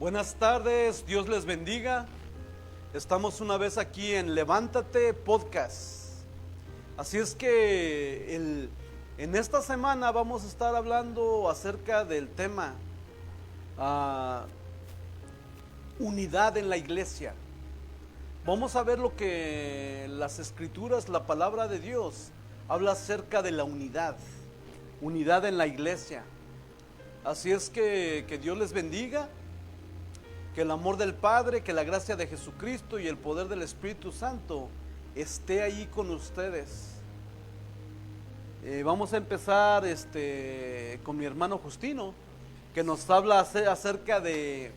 Buenas tardes, Dios les bendiga. Estamos una vez aquí en Levántate Podcast. Así es que en esta semana vamos a estar hablando acerca del tema unidad en la iglesia. Vamos a ver lo que las escrituras, la palabra de Dios, habla acerca de la unidad en la iglesia. Así es que Dios les bendiga. Que el amor del Padre, que la gracia de Jesucristo y el poder del Espíritu Santo esté ahí con ustedes. Vamos a empezar con mi hermano Justino, que nos habla acerca de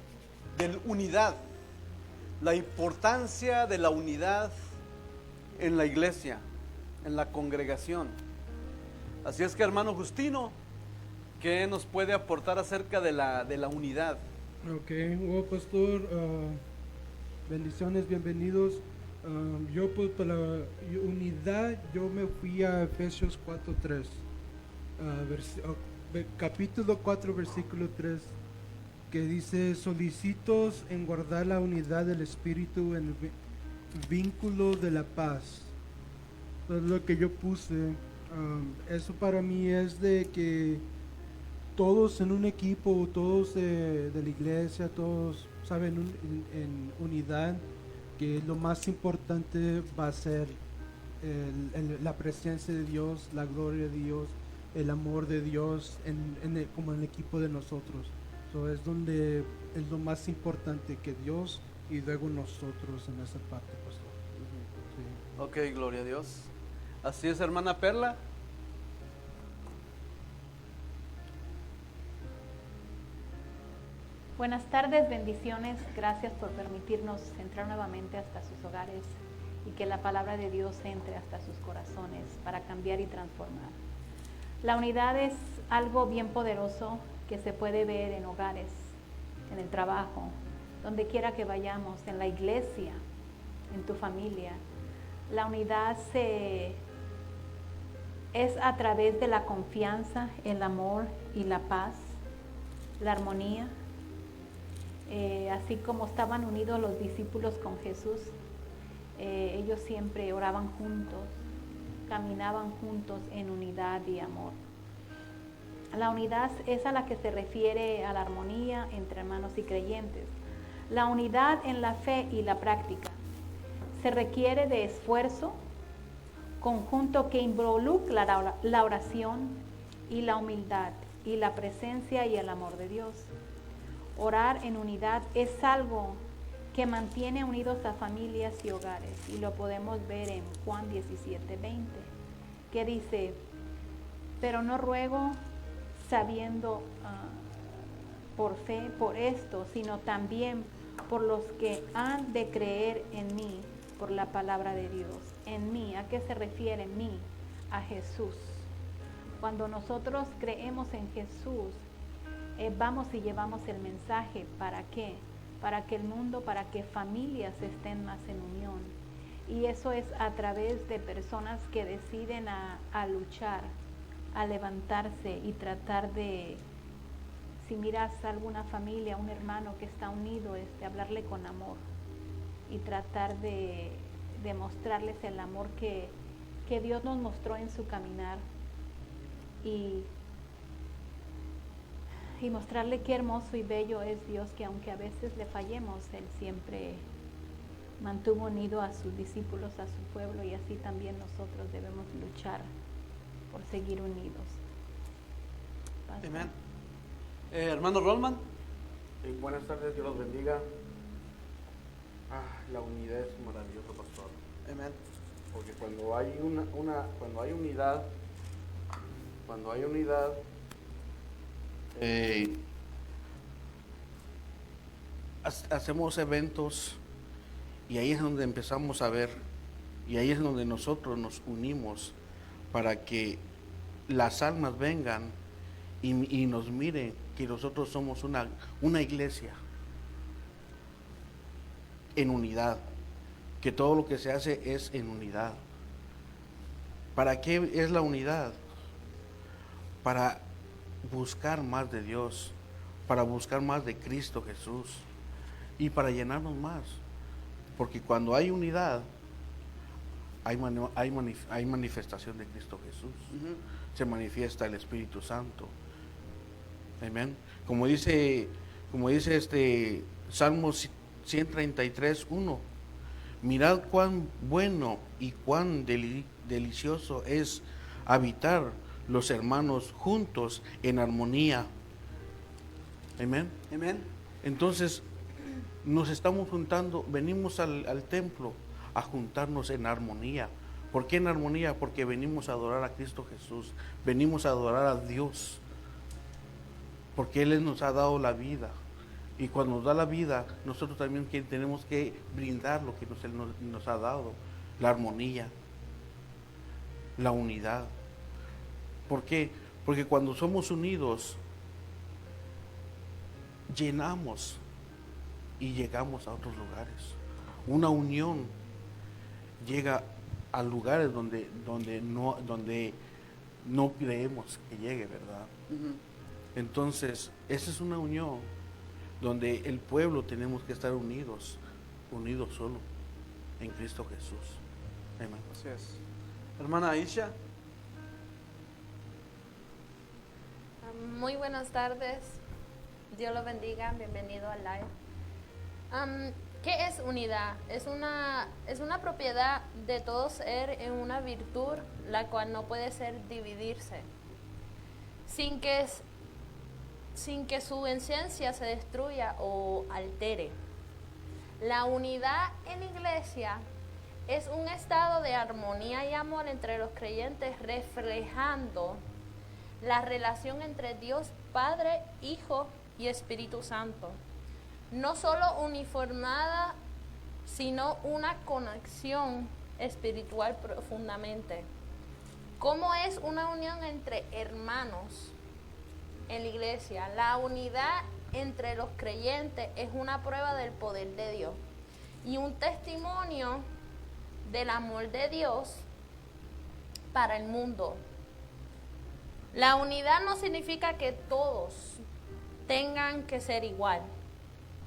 unidad, la importancia de la unidad en la iglesia, en la congregación. Así es que, hermano Justino, ¿qué nos puede aportar acerca de la unidad? Ok, bueno, pastor, bendiciones, bienvenidos. Yo pues para la unidad, yo me fui a Efesios 4:3, capítulo 4, versículo 3, que dice: solicitos en guardar la unidad del Espíritu en el vínculo de la paz. Eso es lo que yo puse. Eso para mí es de que todos en un equipo, todos de la iglesia, todos saben en unidad, que lo más importante va a ser la presencia de Dios, la gloria de Dios, el amor de Dios como en el equipo de nosotros. So, es donde es lo más importante, que Dios y luego nosotros en esa parte, pastor. Sí. Ok, gloria a Dios. Así es, hermana Perla. Buenas tardes, bendiciones, gracias por permitirnos entrar nuevamente hasta sus hogares y que la palabra de Dios entre hasta sus corazones para cambiar y transformar. La unidad es algo bien poderoso que se puede ver en hogares, en el trabajo, donde quiera que vayamos, en la iglesia, en tu familia. La unidad es a través de la confianza, el amor y la paz, la armonía. Así como estaban unidos los discípulos con Jesús, ellos siempre oraban juntos, caminaban juntos en unidad y amor. La unidad es a la que se refiere a la armonía entre hermanos y creyentes. La unidad en la fe y la práctica se requiere de esfuerzo conjunto que involucra la oración y la humildad y la presencia y el amor de Dios. Orar en unidad es algo que mantiene unidos a familias y hogares, y lo podemos ver en Juan 17:20, que dice: pero no ruego sabiendo por fe por esto, sino también por los que han de creer en mí por la palabra de Dios. En mí, ¿a qué se refiere en mí? A Jesús. Cuando nosotros creemos en Jesús, vamos y llevamos el mensaje. ¿Para qué? Para que el mundo, para que familias estén más en unión. Y eso es a través de personas que deciden a luchar, a levantarse y tratar de, si miras a alguna familia, un hermano que está unido, hablarle con amor y tratar de mostrarles el amor que Dios nos mostró en su caminar, y mostrarle qué hermoso y bello es Dios, que aunque a veces le fallemos, Él siempre mantuvo unido a sus discípulos, a su pueblo, y así también nosotros debemos luchar por seguir unidos. Amén. Hermano Rolman. Buenas tardes, Dios los bendiga. La unidad es maravillosa, pastor. Amén. Porque cuando hay cuando hay unidad, hacemos eventos, y ahí es donde empezamos a ver, y ahí es donde nosotros nos unimos para que las almas vengan y nos miren que nosotros somos una iglesia en unidad, que todo lo que se hace es en unidad. ¿Para qué es la unidad? Para buscar más de Dios, para buscar más de Cristo Jesús. y para llenarnos más. Porque cuando hay unidad, hay manifestación de Cristo Jesús. Se manifiesta el Espíritu Santo. Amén. Como dice Salmos 133:1. Mirad cuán bueno y cuán delicioso es habitar los hermanos juntos en armonía. Amén. Amén. Entonces, nos estamos juntando, venimos al templo a juntarnos en armonía. ¿Por qué en armonía? Porque venimos a adorar a Cristo Jesús, venimos a adorar a Dios, porque Él nos ha dado la vida. Y cuando nos da la vida, nosotros también tenemos que brindar lo que Él nos ha dado, la armonía, la unidad. ¿Por qué? Porque cuando somos unidos, llenamos y llegamos a otros lugares. Una unión llega a lugares donde no creemos que llegue, ¿verdad? Entonces, esa es una unión donde el pueblo tenemos que estar unidos solo en Cristo Jesús. Amén. Así es. Hermana Aisha. Muy buenas tardes. Dios lo bendiga. Bienvenido al live. ¿Qué es unidad? Es una propiedad de todo ser en una virtud, la cual no puede ser dividirse, sin que su esencia se destruya o altere. La unidad en la iglesia es un estado de armonía y amor entre los creyentes, reflejando la relación entre Dios Padre, Hijo y Espíritu Santo. No solo uniformada, sino una conexión espiritual profundamente. ¿Cómo es una unión entre hermanos en la iglesia? La unidad entre los creyentes es una prueba del poder de Dios y un testimonio del amor de Dios para el mundo. La unidad no significa que todos tengan que ser igual,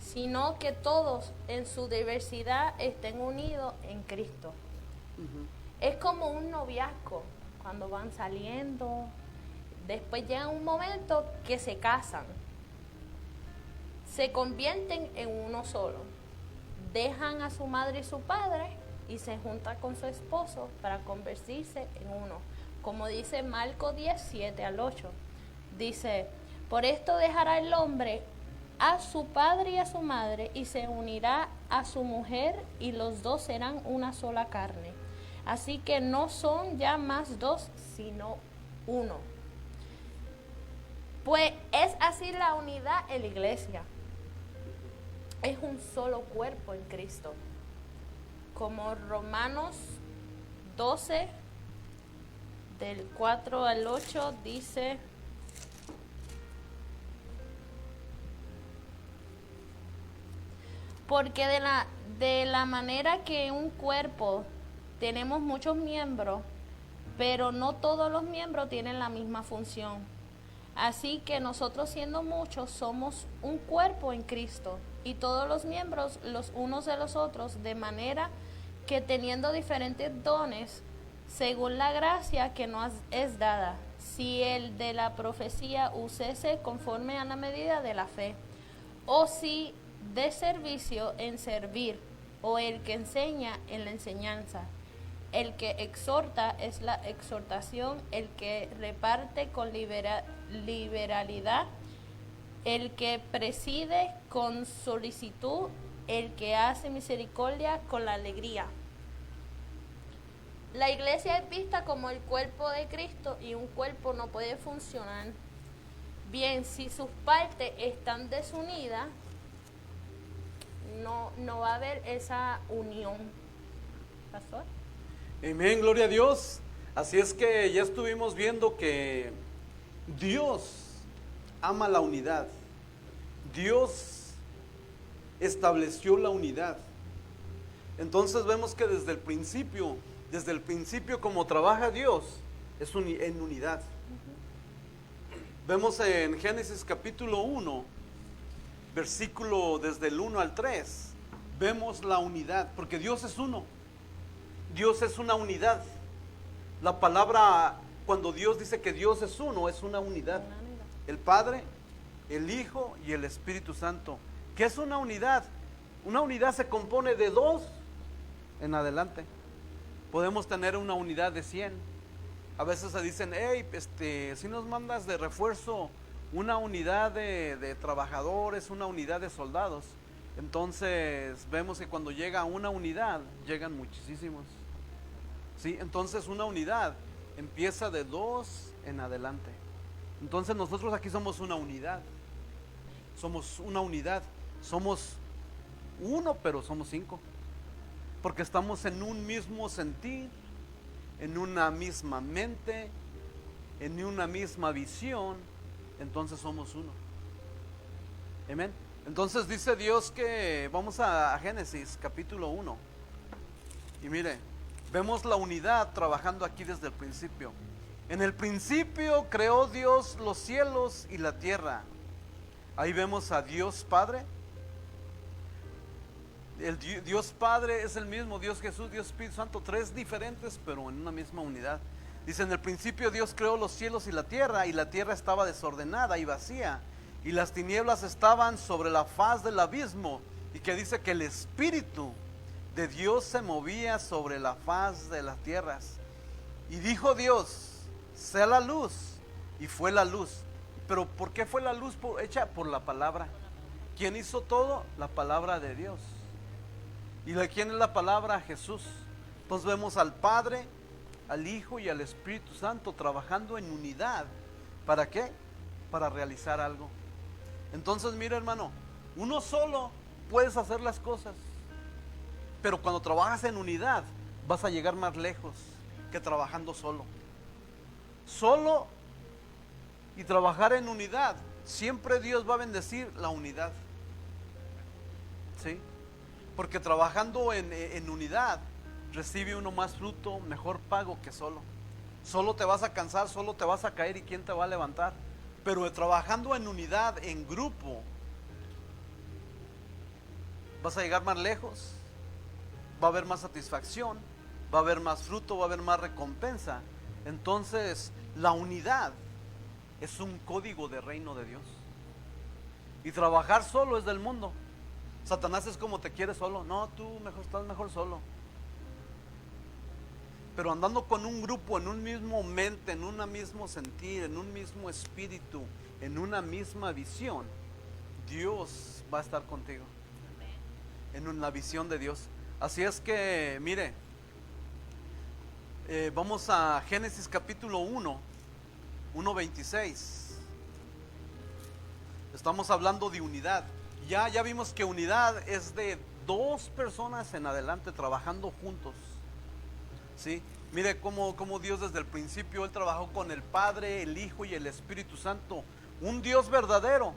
sino que todos en su diversidad estén unidos en Cristo. Es como un noviazgo, cuando van saliendo, después llega un momento que se casan, se convierten en uno solo, dejan a su madre y su padre y se juntan con su esposo para convertirse en uno. Como dice Marcos 10:7-8, dice: por esto dejará el hombre a su padre y a su madre, y se unirá a su mujer, y los dos serán una sola carne. Así que no son ya más dos, sino uno. Pues es así la unidad en la iglesia. Es un solo cuerpo en Cristo. Como Romanos 12, del 4 al 8, dice: porque de la manera que un cuerpo tenemos muchos miembros, pero no todos los miembros tienen la misma función. Así que nosotros, siendo muchos, somos un cuerpo en Cristo, y todos los miembros los unos de los otros, de manera que teniendo diferentes dones, según la gracia que nos es dada, si el de la profecía usese conforme a la medida de la fe, o si de servicio en servir, o el que enseña en la enseñanza, el que exhorta es la exhortación, el que reparte con liberalidad, el que preside con solicitud, el que hace misericordia con la alegría. La iglesia es vista como el cuerpo de Cristo, y un cuerpo no puede funcionar bien si sus partes están desunidas. No va a haber esa unión. ¿Pastor? Amén, gloria a Dios. Así es que ya estuvimos viendo que Dios ama la unidad. Dios estableció la unidad. Entonces vemos que desde el principio como trabaja Dios, es en unidad. Vemos en Génesis capítulo 1 versículo desde el 1 al 3, vemos la unidad, porque Dios es uno. Dios es una unidad. La palabra, cuando Dios dice que Dios es uno, es una unidad. El Padre, el Hijo y el Espíritu Santo. ¿Qué es una unidad? Una unidad se compone de 2 en adelante. Podemos tener una unidad de 100. A veces se dicen, hey, si nos mandas de refuerzo una unidad de trabajadores, una unidad de soldados. Entonces vemos que cuando llega una unidad, llegan muchísimos. ¿Sí? Entonces una unidad empieza de 2 en adelante. Entonces nosotros aquí somos una unidad. Somos una unidad. Somos uno, pero somos 5. Porque estamos en un mismo sentir, en una misma mente, en una misma visión. Entonces somos uno. Amén. Entonces dice Dios que, vamos a Génesis capítulo 1. Y mire, vemos la unidad trabajando aquí desde el principio. En el principio creó Dios los cielos y la tierra. Ahí vemos a Dios Padre. El Dios Padre es el mismo, Dios Jesús, Dios Espíritu Santo, 3 diferentes, pero en una misma unidad. Dice, en el principio Dios creó los cielos y la tierra estaba desordenada y vacía, y las tinieblas estaban sobre la faz del abismo, y que dice que el Espíritu de Dios se movía sobre la faz de las tierras. Y dijo Dios, sea la luz, y fue la luz. Pero ¿por qué fue la luz hecha? Por la palabra. ¿Quién hizo todo? La palabra de Dios. ¿Y de quién es la palabra? Jesús. Entonces vemos al Padre, al Hijo y al Espíritu Santo trabajando en unidad. ¿Para qué? Para realizar algo. Entonces mira, hermano, uno solo puedes hacer las cosas, pero cuando trabajas en unidad vas a llegar más lejos que trabajando solo. Solo y trabajar en unidad, siempre Dios va a bendecir la unidad. ¿Sí? Porque trabajando en unidad recibe uno más fruto, mejor pago que solo. Solo te vas a cansar, solo te vas a caer, y ¿quién te va a levantar? Pero trabajando en unidad, en grupo, vas a llegar más lejos, va a haber más satisfacción, va a haber más fruto, va a haber más recompensa. Entonces la unidad es un código de reino de Dios. Y trabajar solo es del mundo. Satanás es como te quiere solo. No, tú mejor estás mejor solo. Pero andando con un grupo, en un mismo mente, en un mismo sentir, en un mismo espíritu, en una misma visión, Dios va a estar contigo. En una visión de Dios. Así es que, mire, vamos a Génesis capítulo 1:26. Estamos hablando de unidad. Ya vimos que unidad es de 2 personas en adelante trabajando juntos. ¿Sí? Mire cómo Dios desde el principio, Él trabajó con el Padre, el Hijo y el Espíritu Santo. Un Dios verdadero,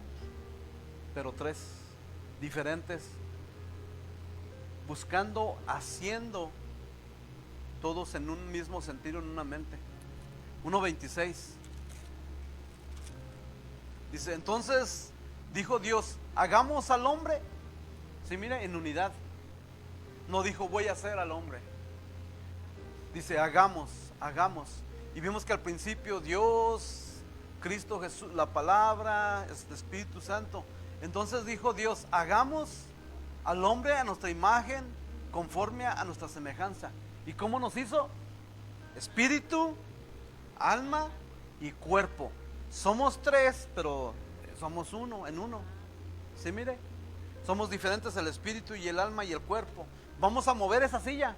pero 3 diferentes, buscando, haciendo, todos en un mismo sentido, en una mente. 1:26 dice, entonces dijo Dios, hagamos al hombre. Sí, mire, en unidad. No dijo voy a hacer al hombre. Dice hagamos. Y vimos que al principio Dios, Cristo Jesús, la palabra, el Espíritu Santo. Entonces dijo Dios, hagamos al hombre a nuestra imagen, conforme a nuestra semejanza. ¿Y cómo nos hizo? Espíritu, alma y cuerpo. Somos 3, pero somos uno en uno. ¿Sí, mire? Somos diferentes, el espíritu y el alma y el cuerpo. Vamos a mover esa silla,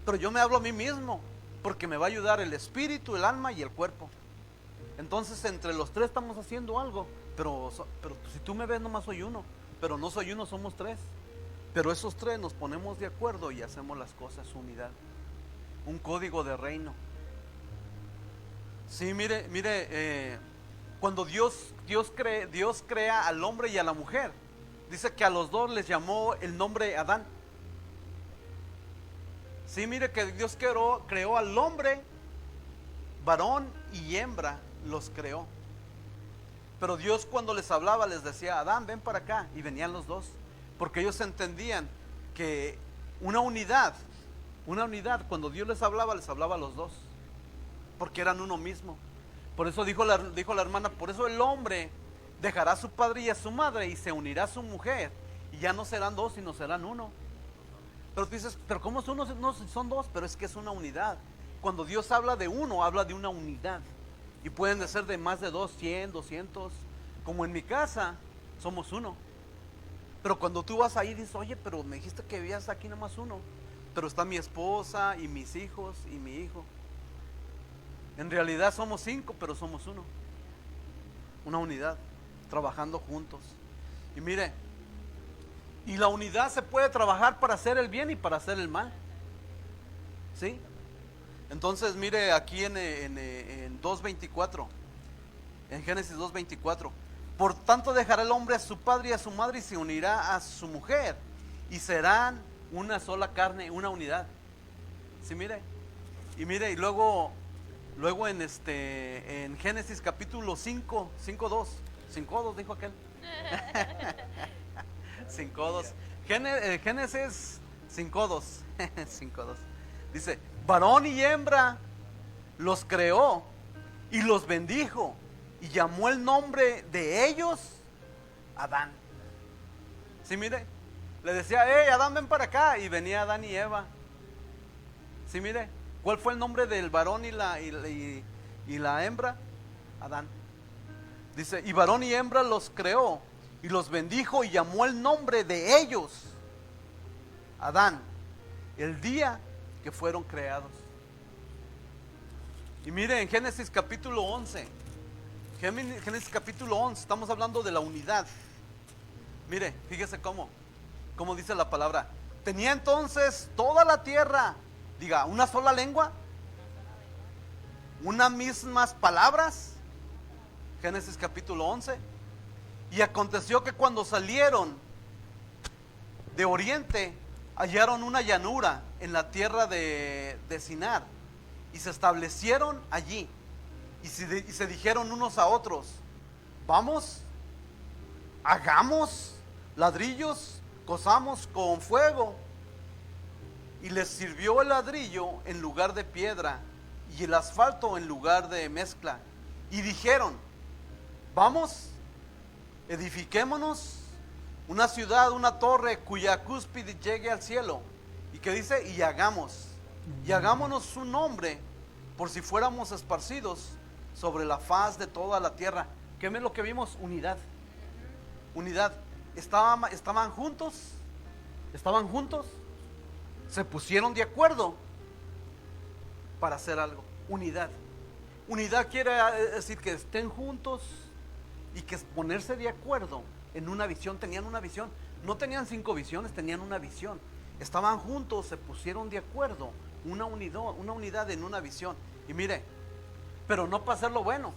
pero yo me hablo a mí mismo, porque me va a ayudar el espíritu, el alma y el cuerpo. Entonces entre los 3 estamos haciendo algo, pero si tú me ves nomás soy uno, pero no soy uno, somos 3. Pero esos 3 nos ponemos de acuerdo y hacemos las cosas, unidad. Un código de reino. Sí, mire, cuando Dios crea al hombre y a la mujer, dice que a los 2 les llamó el nombre Adán. Sí, mire que Dios creó al hombre, varón y hembra los creó. Pero Dios cuando les hablaba les decía, Adán, ven para acá, y venían los dos, porque ellos entendían que una unidad, cuando Dios les hablaba a los dos, porque eran uno mismo. Por eso dijo la hermana, por eso el hombre dejará a su padre y a su madre y se unirá a su mujer, y ya no serán dos, sino serán uno. Pero tú dices, pero ¿cómo son uno? No, son dos, pero es que es una unidad. Cuando Dios habla de uno, habla de una unidad. Y pueden ser de más de 100, 200. Como en mi casa, somos uno. Pero cuando tú vas ahí, dices, oye, pero me dijiste que vivías aquí nomás uno. Pero está mi esposa y mis hijos y mi hijo. En realidad somos 5, pero somos uno. Una unidad, trabajando juntos. Y mire, y la unidad se puede trabajar para hacer el bien y para hacer el mal. ¿Sí? Entonces mire aquí en 2:24, en Génesis 2:24, por tanto dejará el hombre a su padre y a su madre y se unirá a su mujer y serán una sola carne, una unidad. ¿Sí? Mire, y luego en Génesis capítulo 5:2 dijo aquel. 5:2, Génesis 5:2 5:2 dice, varón y hembra los creó y los bendijo y llamó el nombre de ellos Adán. ¿Sí? Mire, le decía, Adán, ven para acá, y venía Adán y Eva. ¿Sí? Mire, ¿cuál fue el nombre del varón y la hembra? Adán. Dice, y varón y hembra los creó y los bendijo y llamó el nombre de ellos Adán, el día que fueron creados. Y mire en Génesis capítulo 11, estamos hablando de la unidad. Mire, fíjese cómo dice la palabra. Tenía entonces toda la tierra, diga, una sola lengua, unas mismas palabras. Génesis capítulo 11. Y aconteció que cuando salieron de oriente, hallaron una llanura en la tierra de Sinar, y se establecieron allí, y se dijeron unos a otros, vamos, hagamos ladrillos, cozamos con fuego. Y les sirvió el ladrillo en lugar de piedra, y el asfalto en lugar de mezcla. Y dijeron, vamos, edifiquémonos una ciudad, una torre cuya cúspide llegue al cielo. ¿Y qué dice? Y hagámonos un nombre, por si fuéramos esparcidos sobre la faz de toda la tierra. ¿Qué es lo que vimos? Unidad. Estaban juntos, se pusieron de acuerdo para hacer algo. Unidad quiere decir que estén juntos y que ponerse de acuerdo en una visión. Tenían una visión, no tenían 5 visiones, tenían una visión. Estaban juntos, se pusieron de acuerdo, una unidad en una visión. Y mire, pero no para hacerlo bueno,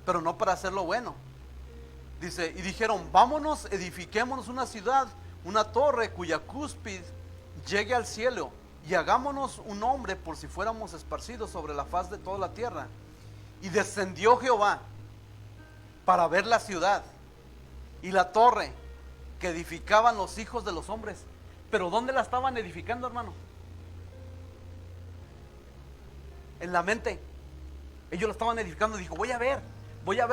para hacerlo bueno. Dice, y dijeron, vámonos, edifiquémonos una ciudad, una torre cuya cúspide llegue al cielo, y hagámonos un nombre por si fuéramos esparcidos sobre la faz de toda la tierra. Y descendió Jehová para ver la ciudad y la torre que edificaban los hijos de los hombres. Pero ¿dónde la estaban edificando, hermano? En la mente. Ellos la estaban edificando. Dijo, voy a ver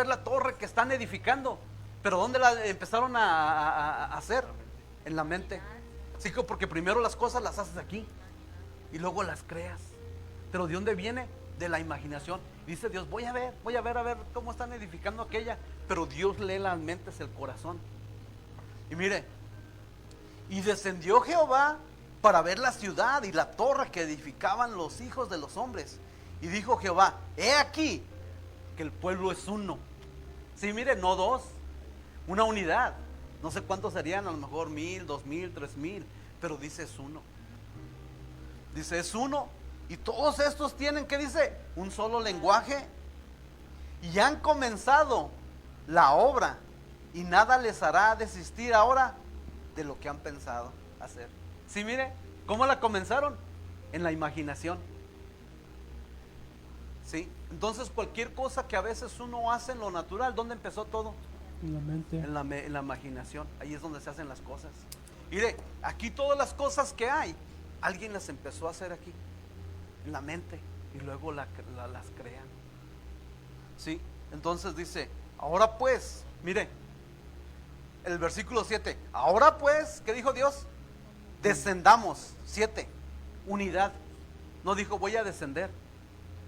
la torre que están edificando. Pero ¿dónde la empezaron a hacer? En la mente. Sí, porque primero las cosas las haces aquí y luego las creas. Pero ¿de dónde viene? De la imaginación. Dice Dios, voy a ver cómo están edificando aquella. Pero Dios lee las mentes, el corazón. Y mire, y descendió Jehová para ver la ciudad y la torre que edificaban los hijos de los hombres. Y dijo Jehová, he aquí que el pueblo es uno. Sí, mire, no dos, una unidad. No sé cuántos serían, a lo mejor 1000, 2000, 3000, pero dice es uno. Dice es uno. Y todos estos tienen, ¿qué dice? Un solo lenguaje. Y han comenzado la obra, y nada les hará desistir ahora de lo que han pensado hacer. Sí, mire, ¿cómo la comenzaron? En la imaginación. ¿Sí? Entonces cualquier cosa que a veces uno hace en lo natural, ¿dónde empezó todo? En la mente. En la imaginación. Ahí es donde se hacen las cosas. Mire, aquí todas las cosas que hay, alguien las empezó a hacer aquí, en la mente, y luego las crean. ¿Sí? Entonces dice, ahora pues, mire, el versículo 7, ahora pues, ¿qué dijo Dios? Descendamos, 7, unidad. No dijo voy a descender,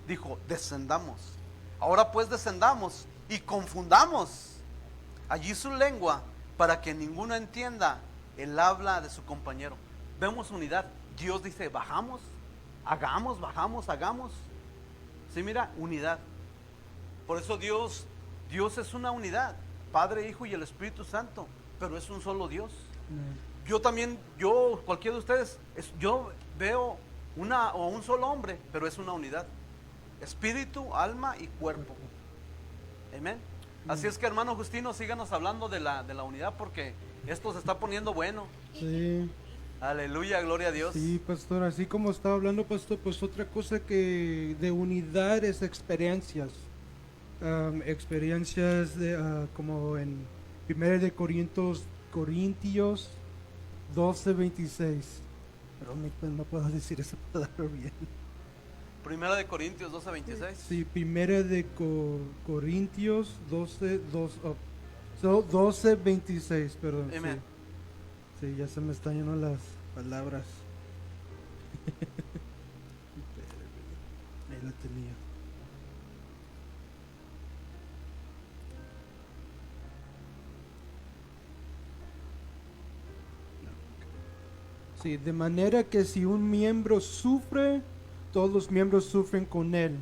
dijo descendamos. Ahora pues descendamos y confundamos allí su lengua para que ninguno entienda el habla de su compañero. Vemos unidad. Dios dice bajamos, hagamos, bajamos, hagamos. Sí, mira, unidad. Por eso Dios es una unidad, Padre, Hijo y el Espíritu Santo, pero es un solo Dios. Yo también, cualquiera de ustedes, yo veo un solo hombre, pero es una unidad. Espíritu, alma y cuerpo. Amén. Así es que, hermano Justino, síganos hablando de la unidad, porque esto se está poniendo bueno. Sí. Aleluya, gloria a Dios. Sí, pastor, así como estaba hablando, pastor, pues otra cosa que de unidad es experiencias. Experiencias como en 1 de Corintios 12:26. Pero no puedo decir esa palabra bien. Primera de Corintios 12:26. Sí, 1 de Corintios 12:26, perdón. Amén. Sí, ya se me están yendo las palabras. Ahí la tenía. Sí, de manera que si un miembro sufre, todos los miembros sufren con él.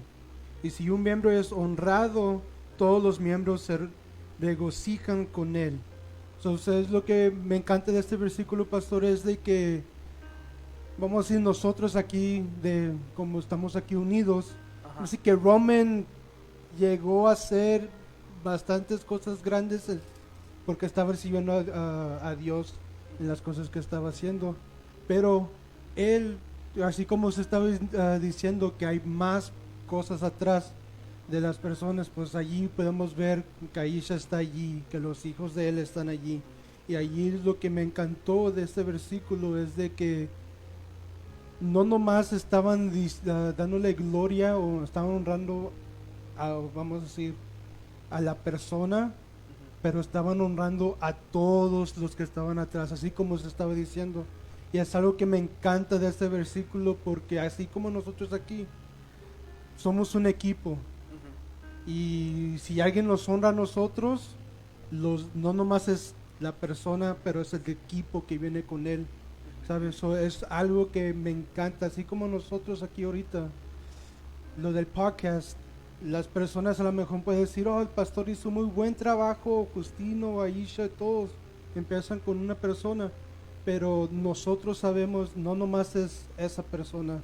Y si un miembro es honrado, todos los miembros se regocijan con él. Entonces, lo que me encanta de este versículo, pastor, es de que vamos a decir nosotros aquí, como estamos aquí unidos, así que Roman llegó a hacer bastantes cosas grandes porque estaba recibiendo a Dios en las cosas que estaba haciendo. Pero él, así como se estaba diciendo que hay más cosas atrás de las personas, pues allí podemos ver que Aisha está allí, que los hijos de él están allí. Y allí lo que me encantó de este versículo es de que no nomás estaban dándole gloria o estaban honrando vamos a decir, a la persona, pero estaban honrando a todos los que estaban atrás, así como se estaba diciendo. Y es algo que me encanta de este versículo, porque así como nosotros aquí somos un equipo, y si alguien nos honra a nosotros, no nomás es la persona, pero es el equipo que viene con él, ¿sabes? Eso es algo que me encanta, así como nosotros aquí ahorita, lo del podcast. Las personas a lo mejor pueden decir, oh, el pastor hizo muy buen trabajo, Justino, Aisha, todos empiezan con una persona, pero nosotros sabemos, no nomás es esa persona,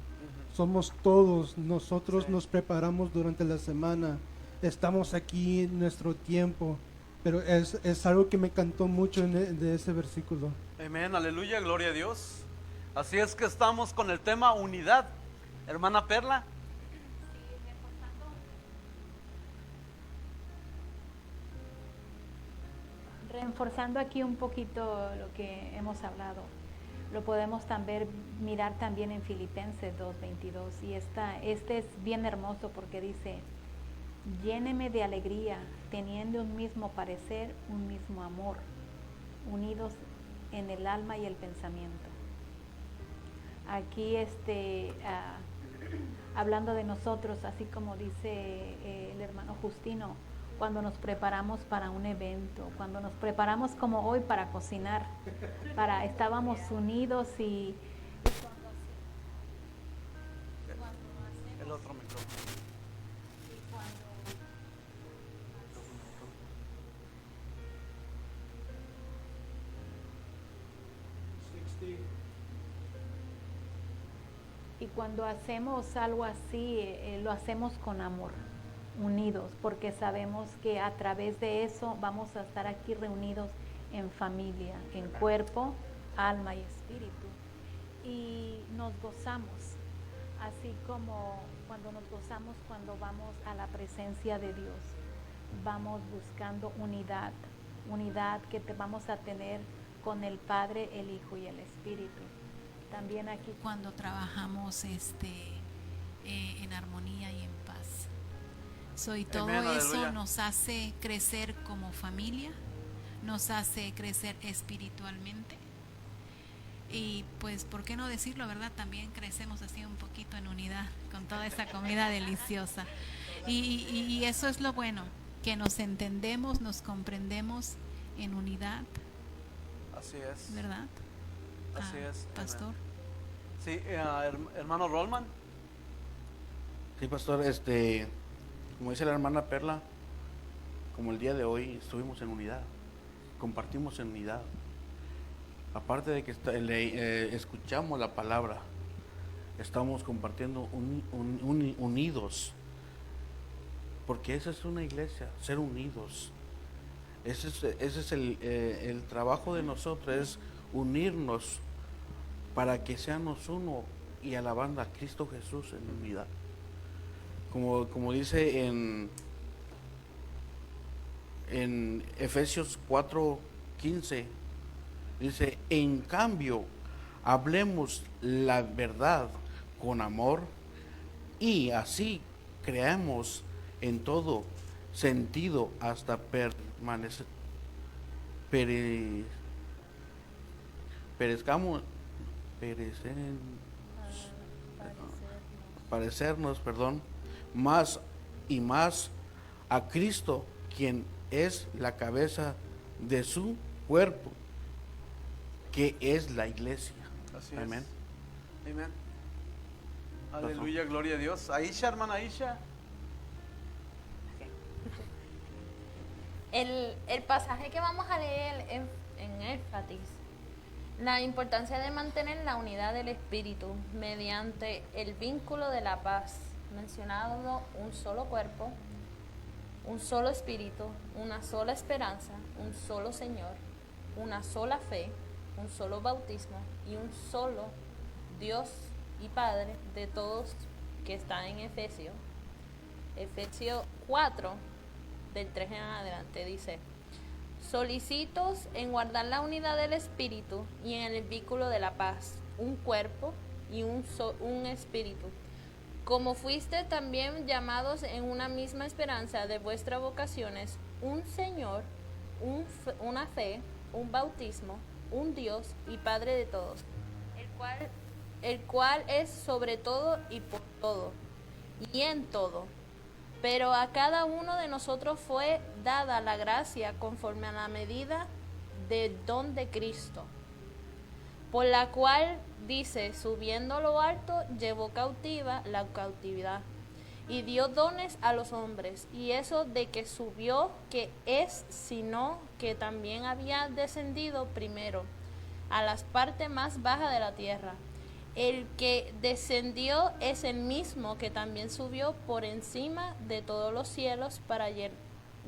somos todos. Nosotros nos preparamos durante la semana, estamos aquí en nuestro tiempo, pero es algo que me encantó mucho de ese versículo. Amén, aleluya, gloria a Dios. Así es que estamos con el tema unidad. Hermana Perla. Reforzando aquí un poquito lo que hemos hablado, lo podemos también mirar también en Filipenses 2:22, y este es bien hermoso porque dice: lléneme de alegría, teniendo un mismo parecer, un mismo amor, unidos en el alma y el pensamiento. Aquí hablando de nosotros, así como dice el hermano Justino, cuando nos preparamos para un evento, cuando nos preparamos como hoy para cocinar, estábamos unidos y El otro micrófono. Y cuando hacemos algo así, lo hacemos con amor, unidos, porque sabemos que a través de eso vamos a estar aquí reunidos en familia, en cuerpo, alma y espíritu. Y nos gozamos. así como cuando nos gozamos cuando vamos a la presencia de Dios, vamos buscando unidad que vamos a tener con el Padre, el Hijo y el Espíritu. También aquí cuando trabajamos en armonía y en paz. Y todo Amén, eso aleluya. nos hace crecer como familia, nos hace crecer espiritualmente. Y pues, ¿por qué no decirlo, verdad? También crecemos así un poquito en unidad con toda esa comida deliciosa. Y eso es lo bueno, que nos entendemos, nos comprendemos en unidad, Así es. ¿verdad? Así es. Pastor. Sí, hermano Rollman. Sí, pastor, como dice la hermana Perla, como el día de hoy estuvimos en unidad, compartimos en unidad. Aparte de que escuchamos la palabra, estamos compartiendo unidos, porque esa es una iglesia, ser unidos. Ese es el trabajo de nosotros, es unirnos para que seamos uno y alabando a Cristo Jesús en unidad. Como dice en Efesios 4:15, dice, en cambio, hablemos la verdad con amor y así creamos en todo sentido hasta parecernos, más y más a Cristo, quien es la cabeza de su cuerpo, que es la iglesia. Así Amén. es. Amén. Aleluya, gloria a Dios. Aisha, hermana Aisha. El pasaje que vamos a leer en énfasis, la importancia de mantener la unidad del Espíritu mediante el vínculo de la paz, mencionado un solo cuerpo, un solo Espíritu, una sola esperanza, un solo Señor, una sola fe, un solo bautismo y un solo Dios y Padre de todos, que está en Efesios 4, del 3 en adelante, dice: solicitos en guardar la unidad del Espíritu y en el vínculo de la paz, un cuerpo y un Espíritu, como fuiste también llamados en una misma esperanza de vuestras vocaciones, un Señor, una fe, un bautismo, un Dios y Padre de todos, el cual es sobre todo y por todo y en todo. Pero a cada uno de nosotros fue dada la gracia conforme a la medida del don de Cristo, por la cual dice, subiendo a lo alto, llevó cautiva la cautividad y dio dones a los hombres. Y eso de que subió, que es, sino que también había descendido primero a las partes más bajas de la tierra. El que descendió es el mismo que también subió por encima de todos los cielos para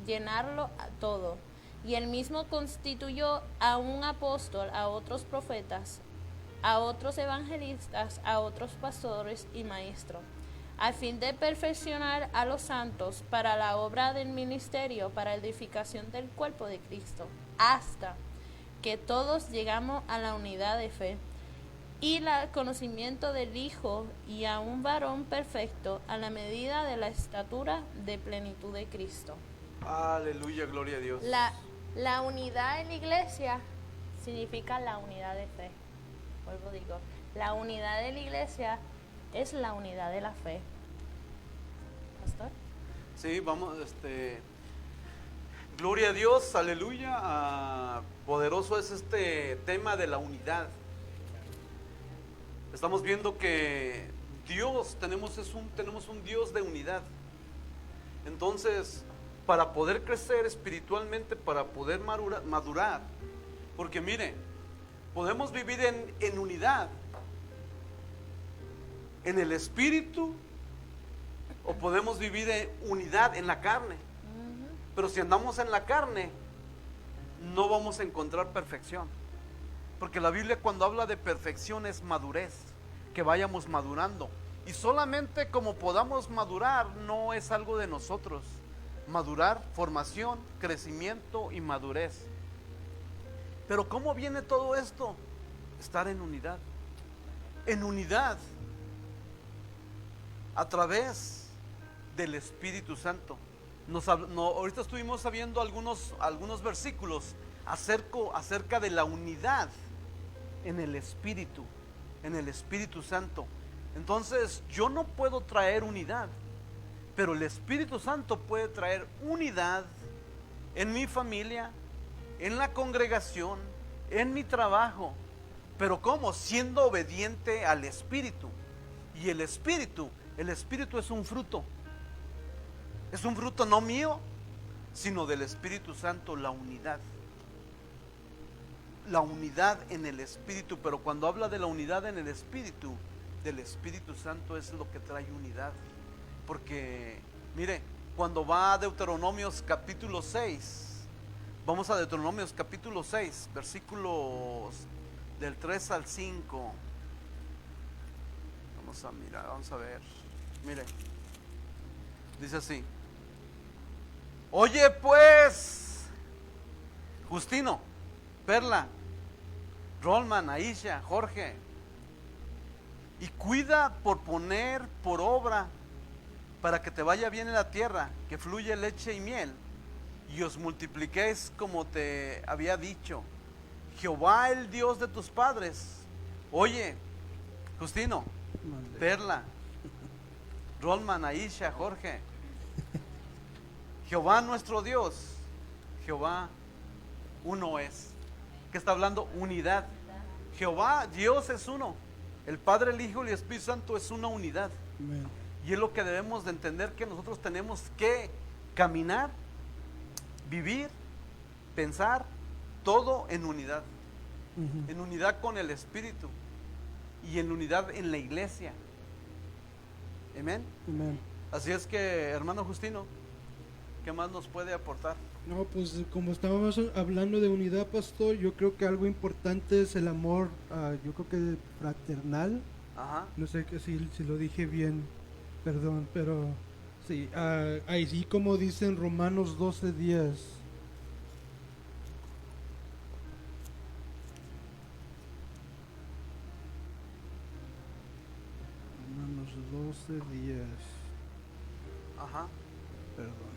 llenarlo todo. Y el mismo constituyó a un apóstol, a otros profetas, a otros evangelistas, a otros pastores y maestros, a fin de perfeccionar a los santos para la obra del ministerio, para edificación del cuerpo de Cristo, hasta que todos llegamos a la unidad de fe y el conocimiento del Hijo, y a un varón perfecto, a la medida de la estatura de plenitud de Cristo. Aleluya, gloria a Dios. La unidad en la iglesia significa la unidad de fe. Vuelvo digo, la unidad de la iglesia es la unidad de la fe. ¿Pastor? Sí, vamos, gloria a Dios, aleluya. Poderoso es este tema de la unidad. Estamos viendo que Dios, tenemos un Dios de unidad. Entonces, para poder crecer espiritualmente, para poder madurar, porque mire, podemos vivir en unidad, en el espíritu, o podemos vivir en unidad en la carne. Pero si andamos en la carne, no vamos a encontrar perfección. Porque la Biblia, cuando habla de perfección, es madurez, que vayamos madurando. Y solamente como podamos madurar no es algo de nosotros. Madurar, formación, crecimiento y madurez. Pero ¿cómo viene todo esto? Estar en unidad. En unidad a través del Espíritu Santo. Ahorita estuvimos viendo algunos versículos acerca de la unidad en el Espíritu Santo. Entonces yo no puedo traer unidad, pero el Espíritu Santo puede traer unidad en mi familia, en la congregación, en mi trabajo. Pero ¿cómo? Siendo obediente al Espíritu. Y el Espíritu es un fruto. Es un fruto no mío, sino del Espíritu Santo, la unidad. La unidad en el Espíritu. Pero cuando habla de la unidad en el Espíritu, del Espíritu Santo, es lo que trae unidad. Porque, mire, cuando va a Deuteronomios capítulo 6, vamos a Deuteronomios capítulo 6, versículos del 3 al 5. Vamos a mirar, vamos a ver. Mire, dice así: oye pues, Justino, Perla, Rolman, Aisha, Jorge, y cuida por poner por obra para que te vaya bien en la tierra, que fluye leche y miel, y os multipliquéis como te había dicho Jehová, el Dios de tus padres. Oye, Justino, Perla, Rolman, Aisha, Jorge, Jehová nuestro Dios, Jehová uno es. ¿Qué está hablando? Unidad. Jehová, Dios es uno. El Padre, el Hijo y el Espíritu Santo es una unidad. Amén. Y es lo que debemos de entender, que nosotros tenemos que caminar, vivir, pensar, todo en unidad. Ujú. En unidad con el Espíritu y en unidad en la iglesia. Amén. Amén. Así es que, hermano Justino, ¿qué más nos puede aportar? No, pues como estábamos hablando de unidad, pastor, yo creo que algo importante es el amor, yo creo que fraternal. Ajá. No sé que si lo dije bien, perdón, pero sí, así como dice en Romanos 12:10. Romanos 12:10. Ajá. Perdón.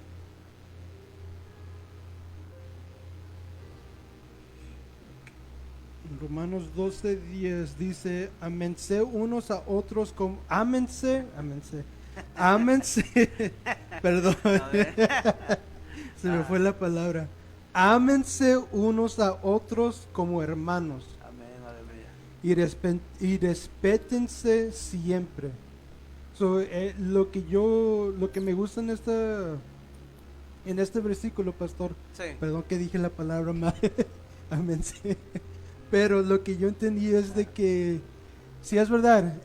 En Romanos 12:10 dice: ámense unos a otros como ámense, perdón, se me fue la palabra. Ámense unos a otros como hermanos Amén, aleluya. y respétense siempre. So, lo que me gusta en este versículo, pastor, Sí. perdón que dije la palabra mal, ámense. Pero lo que yo entendí es de que, si es verdad,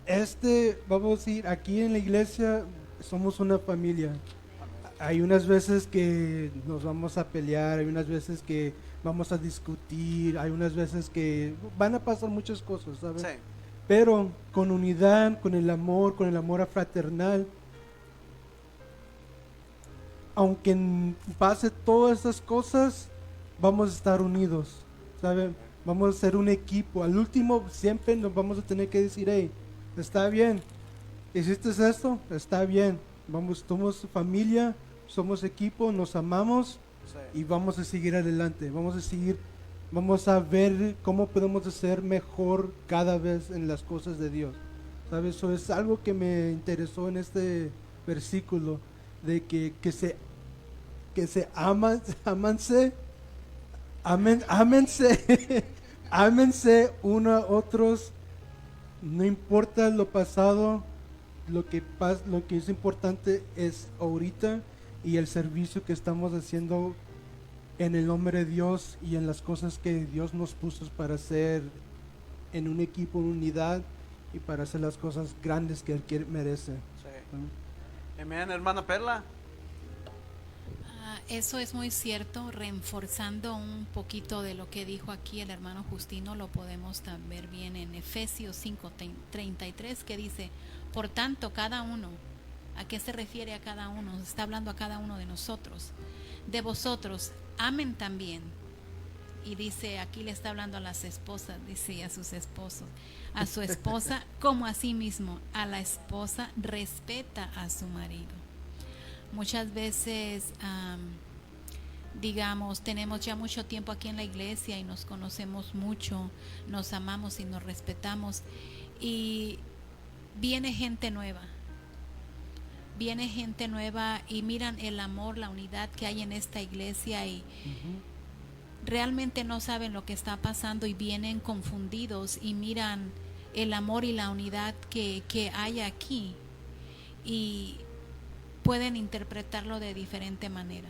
vamos a decir, aquí en la iglesia somos una familia. Hay unas veces que nos vamos a pelear, hay unas veces que vamos a discutir, hay unas veces que van a pasar muchas cosas, ¿sabes? Sí. Pero con unidad, con el amor fraternal, aunque pase todas esas cosas, vamos a estar unidos, ¿saben? Vamos a ser un equipo. Al último siempre nos vamos a tener que decir: hey, está bien, hiciste esto, está bien, somos familia, somos equipo, nos amamos Sí. y vamos a seguir adelante, vamos a ver cómo podemos hacer mejor cada vez en las cosas de Dios, ¿sabes? Eso es algo que me interesó en este versículo, de que se ámense, ámense uno a otros, no importa lo pasado, lo que es importante es ahorita y el servicio que estamos haciendo en el nombre de Dios y en las cosas que Dios nos puso para hacer en un equipo, en unidad, y para hacer las cosas grandes que Él merece. Sí. Amén, hermana Perla. Eso es muy cierto, reforzando un poquito de lo que dijo aquí el hermano Justino, lo podemos ver bien en Efesios 5:33, que dice: Por tanto, cada uno, ¿a qué se refiere a cada uno? Está hablando a cada uno de nosotros. De vosotros, amen también. Y dice, aquí le está hablando a las esposas, dice, a sus esposos, a su esposa como a sí mismo, a la esposa respeta a su marido. Muchas veces, digamos, tenemos ya mucho tiempo aquí en la iglesia y nos conocemos mucho, nos amamos y nos respetamos, y viene gente nueva y miran el amor, la unidad que hay en esta iglesia y realmente no saben lo que está pasando y vienen confundidos y miran el amor y la unidad que hay aquí y pueden interpretarlo de diferente manera.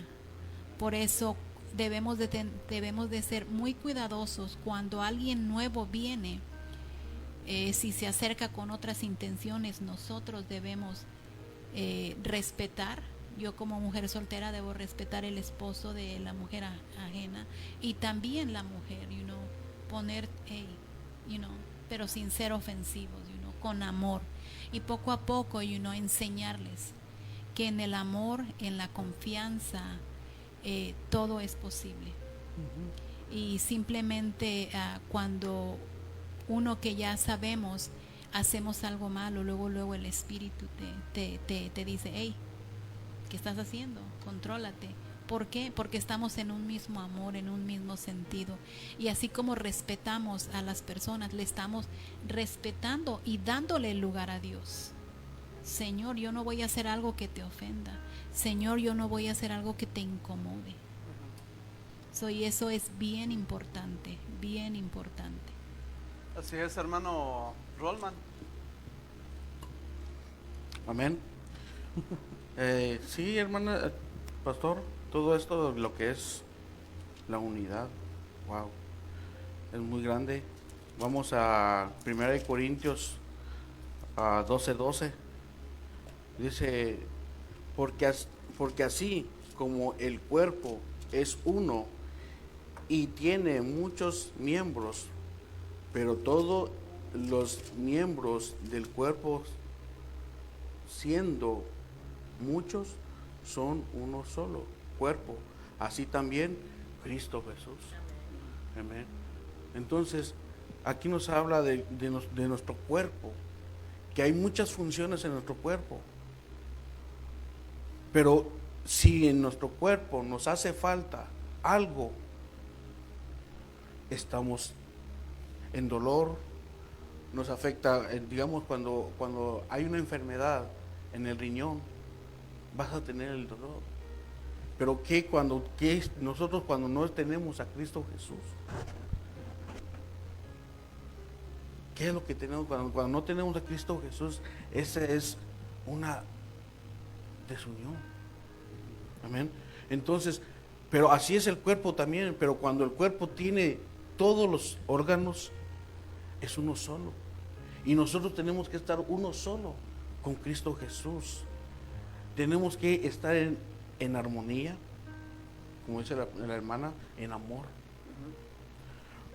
Por eso debemos de ser muy cuidadosos cuando alguien nuevo viene. Si se acerca con otras intenciones, nosotros debemos respetar. Yo como mujer soltera debo respetar el esposo de la mujer ajena y también la mujer, poner, pero sin ser ofensivos, con amor. Y poco a poco, enseñarles que en el amor, en la confianza, todo es posible. Y simplemente cuando uno que ya sabemos hacemos algo malo, luego el espíritu te dice, hey, ¿qué estás haciendo? Contrólate. ¿Por qué? Porque estamos en un mismo amor, en un mismo sentido. Y así como respetamos a las personas, le estamos respetando y dándole el lugar a Dios. Señor, yo no voy a hacer algo que te ofenda. Señor, yo no voy a hacer algo que te incomode. Y eso es bien importante, bien importante. Así es, hermano Rolman. Amén. Sí, hermana, pastor, todo esto, lo que es la unidad, wow, es muy grande. Vamos a 1 Corintios 12:12. Dice, porque así como el cuerpo es uno y tiene muchos miembros, pero todos los miembros del cuerpo, siendo muchos, son uno solo cuerpo, así también Cristo Jesús. Amén. Entonces, aquí nos habla de nuestro cuerpo, que hay muchas funciones en nuestro cuerpo, pero si en nuestro cuerpo nos hace falta algo, estamos en dolor, nos afecta, digamos, cuando hay una enfermedad en el riñón, vas a tener el dolor. Pero nosotros cuando no tenemos a Cristo Jesús, ¿qué es lo que tenemos cuando no tenemos a Cristo Jesús? Esa es una desunión. Amén. Entonces, pero así es el cuerpo también, pero cuando el cuerpo tiene todos los órganos, es uno solo. Y nosotros tenemos que estar uno solo con Cristo Jesús. Tenemos que estar en armonía, como dice la hermana, en amor.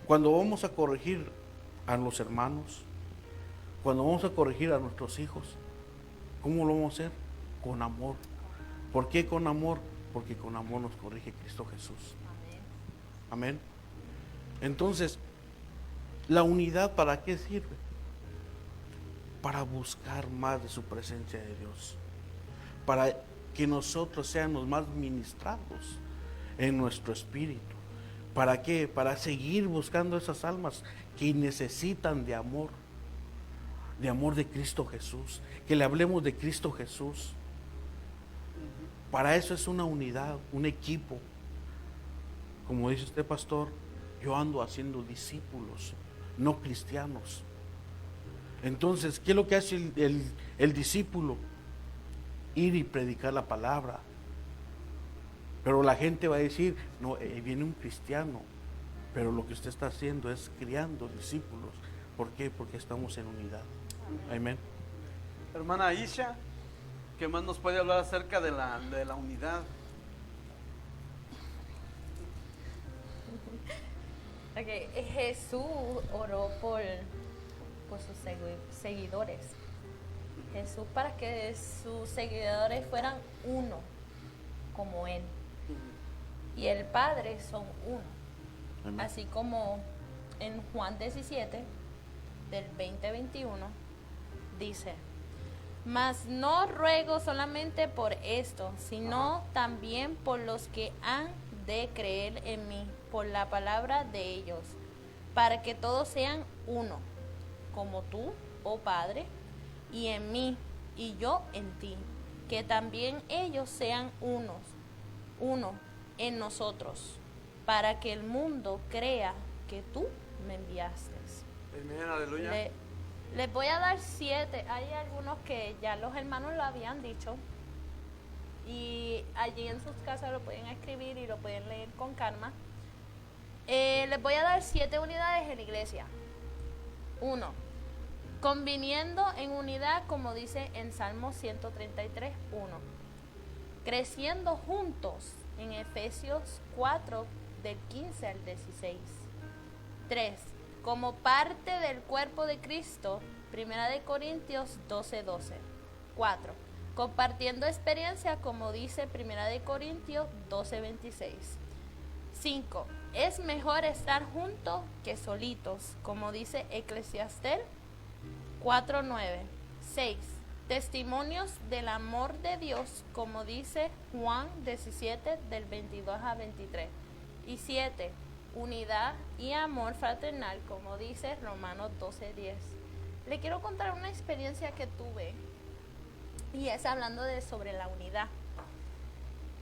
Cuando vamos a corregir a los hermanos, cuando vamos a corregir a nuestros hijos, ¿cómo lo vamos a hacer? Con amor. ¿Por qué con amor? Porque con amor nos corrige Cristo Jesús. Amén. Entonces, ¿la unidad para qué sirve? Para buscar más de su presencia de Dios, para que nosotros seamos más ministrados en nuestro espíritu. ¿Para qué? Para seguir buscando esas almas que necesitan de amor de Cristo Jesús, que le hablemos de Cristo Jesús. Para eso es una unidad, un equipo. Como dice usted, pastor, yo ando haciendo discípulos, no cristianos. Entonces, ¿qué es lo que hace el discípulo? Ir y predicar la palabra. Pero la gente va a decir, no, viene un cristiano, pero lo que usted está haciendo es criando discípulos. ¿Por qué? Porque estamos en unidad. Amén. Hermana Isha, ¿qué más nos puede hablar acerca de la unidad? Okay. Jesús oró por sus seguidores. Jesús para que sus seguidores fueran uno, como Él. Y el Padre son uno. Amén. Así como en Juan 17, del 20-21, dice: mas no ruego solamente por esto, sino también por los que han de creer en mí, por la palabra de ellos, para que todos sean uno, como tú, oh Padre, y en mí, y yo en ti, que también ellos sean uno en nosotros, para que el mundo crea que tú me enviaste. Amén, aleluya. Les voy a dar 7. Hay algunos que ya los hermanos lo habían dicho. Y allí en sus casas lo pueden escribir y lo pueden leer con calma. Les voy a dar 7 unidades en la iglesia. 1. Conviniendo en unidad, como dice en Salmo 133, 1. Creciendo juntos en Efesios 4, del 15 al 16. 3. Como parte del cuerpo de Cristo, 1 Corintios 12:12. 4. Compartiendo experiencia, como dice 1 Corintios 12:26. 5. Es mejor estar juntos que solitos, como dice Eclesiastés 4:9. 6. Testimonios del amor de Dios, como dice Juan 17, del 22 a 23. Y 7. Unidad y amor fraternal, como dice Romanos 12:10. Le quiero contar una experiencia que tuve, y es hablando sobre la unidad.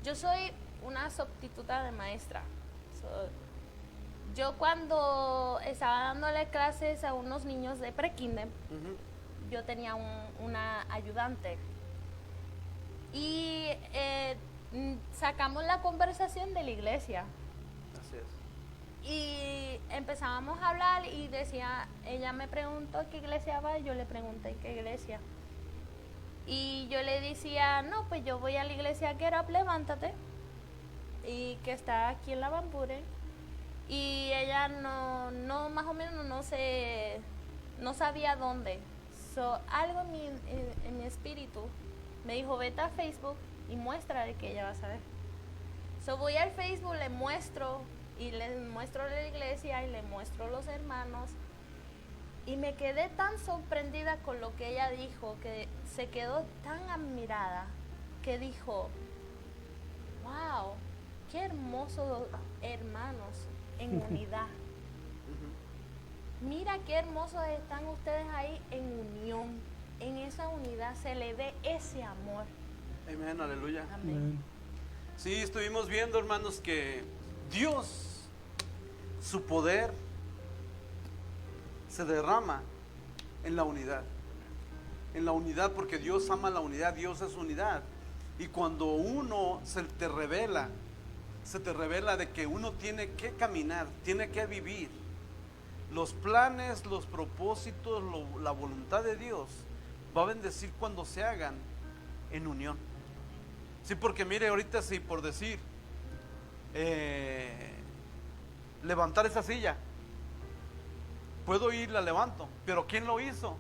Yo soy una sustituta de maestra. Yo cuando estaba dándole clases a unos niños de pre-kinder, yo tenía una ayudante. Y sacamos la conversación de la iglesia. Así es. Y empezábamos a hablar y decía, ella me preguntó qué iglesia va, y yo le pregunté qué iglesia. Y yo le decía, no, pues yo voy a la iglesia Get Up, Levántate, y que está aquí en la Bambure. Y ella no más o menos no sabía dónde. Algo en mi espíritu me dijo, vete a Facebook y muéstrale que ella va a saber. Voy al Facebook, le muestro, y le muestro la iglesia y le muestro los hermanos, y me quedé tan sorprendida con lo que ella dijo, que se quedó tan admirada, que dijo, wow, qué hermosos hermanos en unidad. Mira qué hermosos están ustedes ahí en unión. En esa unidad se le ve ese amor. Amén, aleluya. Amén. Sí, estuvimos viendo, hermanos, que Dios, su poder se derrama en la unidad. En la unidad, porque Dios ama la unidad, Dios es unidad. Y cuando uno se te revela de que uno tiene que caminar, tiene que vivir los planes, los propósitos, la voluntad de Dios, va a bendecir cuando se hagan en unión. Sí, porque mire, ahorita sí, por decir, levantar esa silla, puedo ir, la levanto, pero ¿quién lo hizo?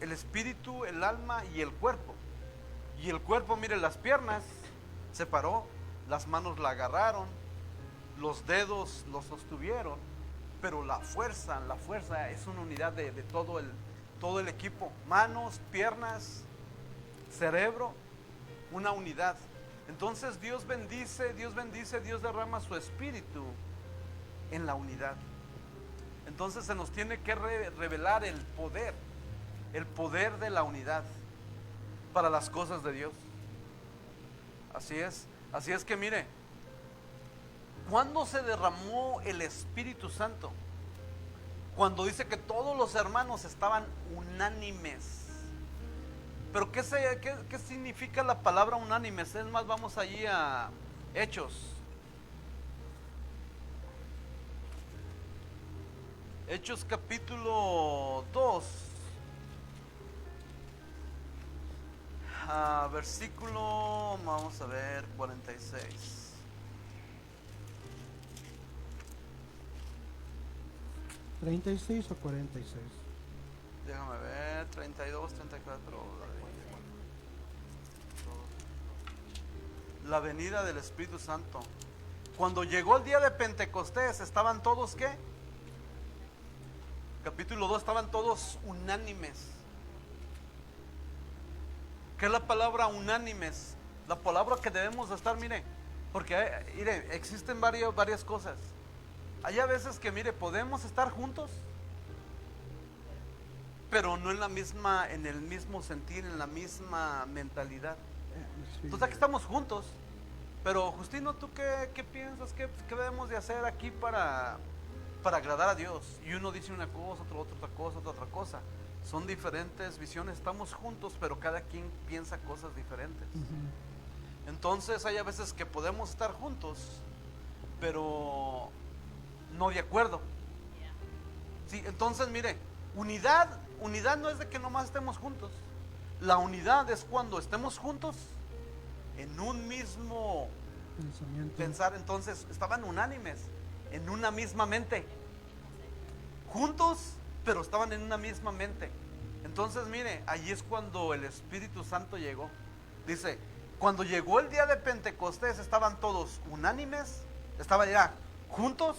El espíritu, el alma y el cuerpo. Y el cuerpo, mire, las piernas se paró, las manos la agarraron, los dedos los sostuvieron, pero la fuerza es una unidad de todo el equipo, manos, piernas, cerebro, una unidad. Entonces Dios bendice, Dios derrama su espíritu en la unidad. Entonces se nos tiene que revelar el poder de la unidad para las cosas de Dios. Así es que mire, ¿cuándo se derramó el Espíritu Santo? Cuando dice que todos los hermanos estaban unánimes. Pero ¿qué significa la palabra unánimes? Es más, vamos allí a Hechos. Hechos capítulo 2. Versículo, vamos a ver, 46. ¿36 o 46? Déjame ver, 32, 34. La venida del Espíritu Santo. Cuando llegó el día de Pentecostés, estaban todos, ¿qué? Capítulo 2, estaban todos unánimes. ¿Qué es la palabra unánimes? La palabra que debemos de estar, mire, porque mire, existen varias cosas. Hay a veces que, mire, podemos estar juntos, pero no en el mismo sentir, en la misma mentalidad. Entonces aquí estamos juntos, pero Justino, ¿tú qué piensas? ¿Qué debemos de hacer aquí para agradar a Dios? Y uno dice una cosa, otro otra cosa. Son diferentes visiones, estamos juntos, pero cada quien piensa cosas diferentes. Entonces hay a veces que podemos estar juntos, pero no de acuerdo. Sí, entonces mire, unidad no es de que nomás estemos juntos. La unidad es cuando estemos juntos en un mismo pensar. Entonces estaban unánimes, en una misma mente, juntos, pero estaban en una misma mente. Entonces mire, allí es cuando el Espíritu Santo llegó. Dice, cuando llegó el día de Pentecostés, estaban todos unánimes, estaban ya juntos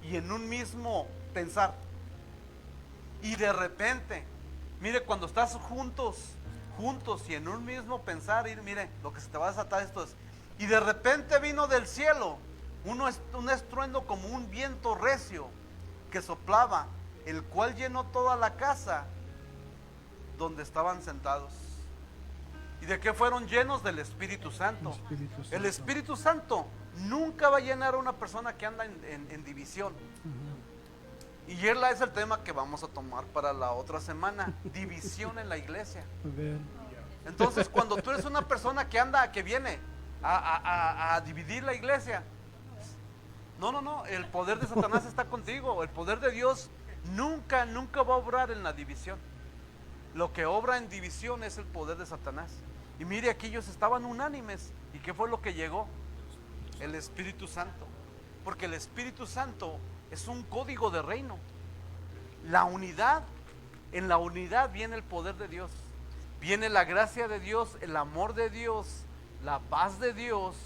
y en un mismo pensar. Y de repente, mire, cuando estás juntos y en un mismo pensar, y mire, lo que se te va a desatar esto es, y de repente vino del cielo un estruendo como un viento recio que soplaba, el cual llenó toda la casa donde estaban sentados. ¿Y de qué fueron llenos? Del Espíritu Santo. El Espíritu Santo nunca va a llenar a una persona que anda en división. Y ese es el tema que vamos a tomar para la otra semana. División en la iglesia. Entonces, cuando tú eres una persona que viene a dividir la iglesia, no, el poder de Satanás está contigo. El poder de Dios nunca va a obrar en la división. Lo que obra en división es el poder de Satanás. Y mire, aquí ellos estaban unánimes. ¿Y qué fue lo que llegó? El Espíritu Santo. Porque el Espíritu Santo es un código de reino. La unidad, en la unidad viene el poder de Dios. Viene la gracia de Dios, el amor de Dios, la paz de Dios,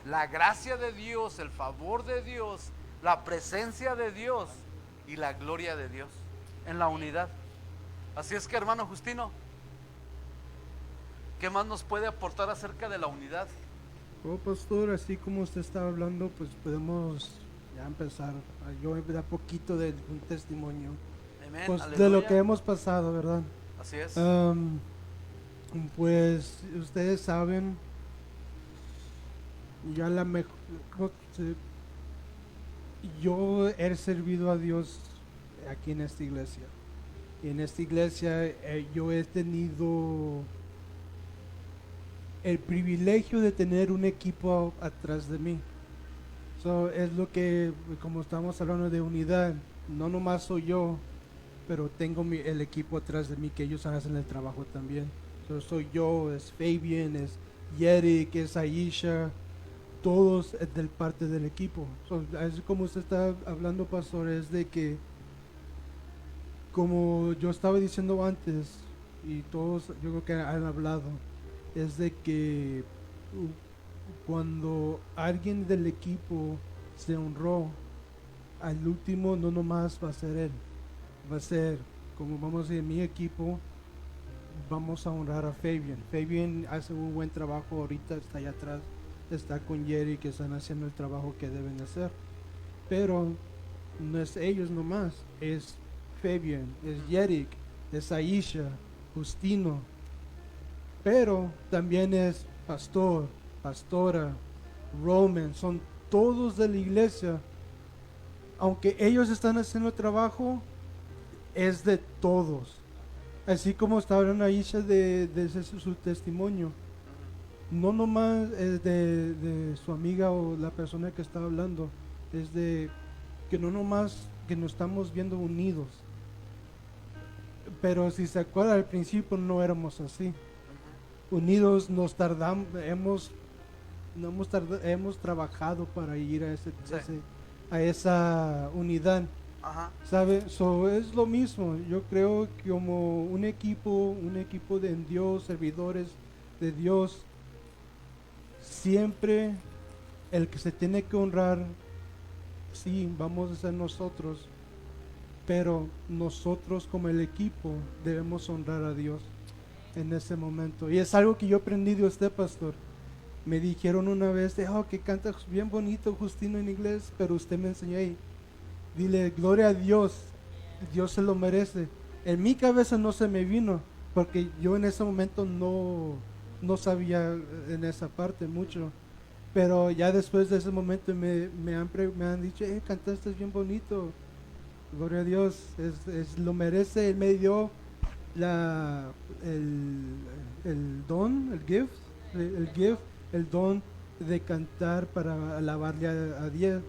la gracia de Dios, el favor de Dios, la presencia de Dios y la gloria de Dios en la unidad. Así es que, hermano Justino, ¿qué más nos puede aportar acerca de la unidad? Oh, pastor, así como usted estaba hablando, pues podemos ya empezar. Yo voy a dar poquito de un testimonio. Amén, Pues de aleluya. lo que hemos pasado, ¿verdad? Así es. Pues ustedes saben, ya yo he servido a Dios aquí en esta iglesia. Y en esta iglesia yo he tenido el privilegio de tener un equipo atrás de mí. Es lo que, como estamos hablando de unidad, no nomás soy yo, pero tengo el equipo atrás de mí, que ellos hacen el trabajo también. Soy yo, es Fabian, es Yerick, es Aisha, todos del parte del equipo. Es como usted está hablando, pastor, es de que, como yo estaba diciendo antes, y todos yo creo que han hablado, es de que cuando alguien del equipo se honró, al último no nomás va a ser él, va a ser, como vamos a decir, mi equipo, vamos a honrar a Fabian. Fabian hace un buen trabajo ahorita, está allá atrás, está con Jerry, que están haciendo el trabajo que deben hacer, pero no es ellos nomás, es Fabian, es Yerick, es Aisha, Justino, pero también es pastor, pastora, Roman, son todos de la iglesia. Aunque ellos están haciendo el trabajo, es de todos. Así como está hablando Aisha de su testimonio, no nomás es de su amiga o la persona que está hablando, es de que no nomás que nos estamos viendo unidos. Pero si se acuerdan, al principio no éramos así. Unidos nos tardamos, hemos trabajado para ir a esa unidad. Ajá. ¿Sabe? So, es lo mismo. Yo creo que como un equipo de Dios, servidores de Dios, siempre el que se tiene que honrar, sí, vamos a ser nosotros, pero nosotros como el equipo debemos honrar a Dios en ese momento. Y es algo que yo aprendí de usted, pastor. Me dijeron una vez, que canta bien bonito Justino en inglés, pero usted me enseñó ahí. Dile, gloria a Dios, Dios se lo merece. En mi cabeza no se me vino, porque yo en ese momento no sabía en esa parte mucho. Pero ya después de ese momento me han dicho, cantaste bien bonito, gloria a Dios, lo merece. Él me dio el don, el don de cantar para alabarle a Dios,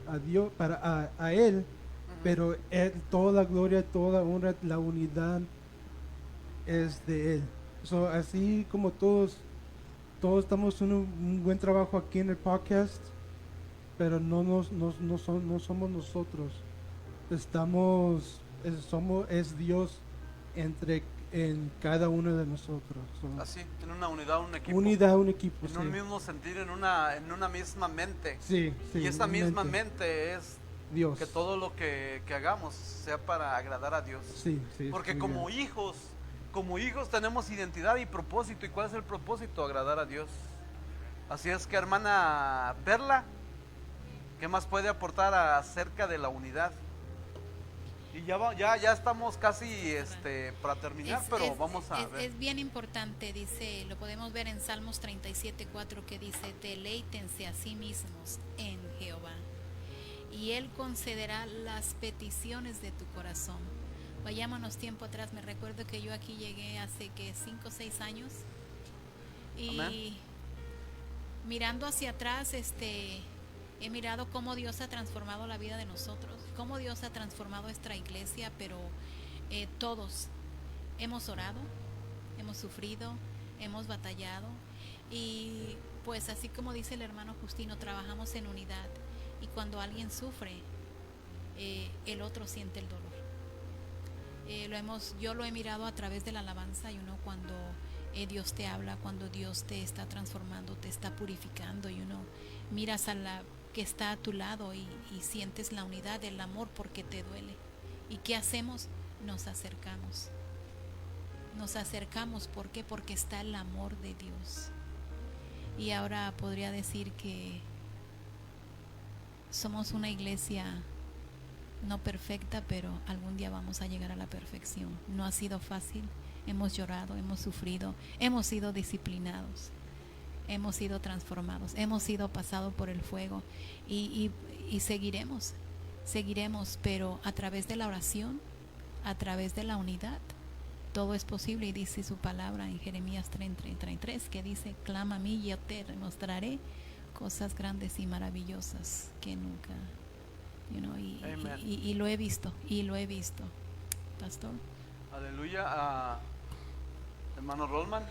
a Él. Pero toda la gloria, toda honra, la unidad es de Él. So, así como todos estamos haciendo un buen trabajo aquí en el podcast, pero no somos nosotros. Es Dios en cada uno de nosotros. So, Así, en una unidad, un equipo. unidad, un equipo. En Sí. un mismo sentir, en una misma mente. Sí, Y esa misma mente. mente es Dios. que todo lo que hagamos sea para agradar a Dios. Sí, sí, Porque muy como bien. hijos tenemos identidad y propósito. ¿Y cuál es el propósito? Agradar a Dios. Así es que, hermana Perla, ¿qué más puede aportar acerca de la unidad? Y ya estamos casi para terminar, pero vamos a ver. Es bien importante, dice, lo podemos ver en Salmos 37:4, que dice, deleítense a sí mismos en Jehová, y Él concederá las peticiones de tu corazón. Vayámonos tiempo atrás. Me recuerdo que yo aquí llegué hace 5 o 6 años, y Amén. mirando hacia atrás, he mirado cómo Dios ha transformado la vida de nosotros, cómo Dios ha transformado esta iglesia, pero todos hemos orado, hemos sufrido, hemos batallado, y pues así como dice el hermano Justino, trabajamos en unidad, y cuando alguien sufre, el otro siente el dolor. Yo lo he mirado a través de la alabanza, y uno cuando Dios te habla, cuando Dios te está transformando, te está purificando, y uno miras a la que está a tu lado y sientes la unidad, el amor, porque te duele. ¿Y qué hacemos? Nos acercamos. ¿Por qué? Porque está el amor de Dios. Y ahora podría decir que somos una iglesia no perfecta, pero algún día vamos a llegar a la perfección. No ha sido fácil, hemos llorado, hemos sufrido, hemos sido disciplinados, hemos sido transformados, hemos sido pasados por el fuego, y seguiremos, pero a través de la oración, a través de la unidad, todo es posible. Y dice su palabra en Jeremías 33, que dice, clama a mí y yo te mostraré cosas grandes y maravillosas que nunca, y lo he visto, pastor. Aleluya. Hermano Rollman.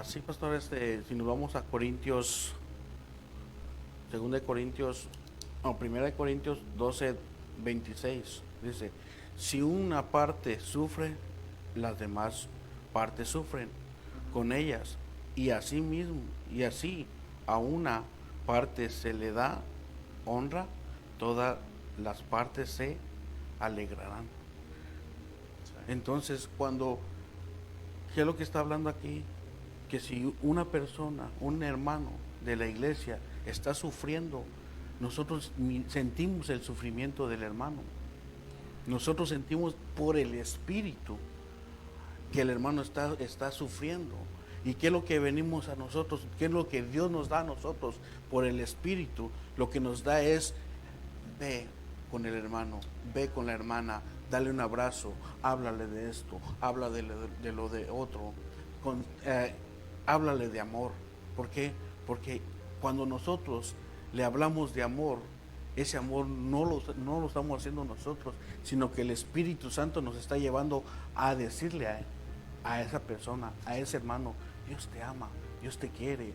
Sí, pastor, si nos vamos a Corintios, 1 Corintios 12:26, dice, si una parte sufre, las demás partes sufren con ellas, y así a una parte se le da honra, todas las partes se alegrarán. Entonces, ¿qué es lo que está hablando aquí? Que si una persona, un hermano de la iglesia está sufriendo, nosotros sentimos el sufrimiento del hermano. Nosotros sentimos por el Espíritu que el hermano está sufriendo. ¿Y qué es lo que venimos a nosotros? ¿Qué es lo que Dios nos da a nosotros por el Espíritu? Lo que nos da es, ve con el hermano, ve con la hermana, dale un abrazo, háblale de esto, háblale de lo de otro, háblale de amor. ¿Por qué? Porque cuando nosotros le hablamos de amor, ese amor no lo estamos haciendo nosotros, sino que el Espíritu Santo nos está llevando a decirle a esa persona, a ese hermano, Dios te ama, Dios te quiere.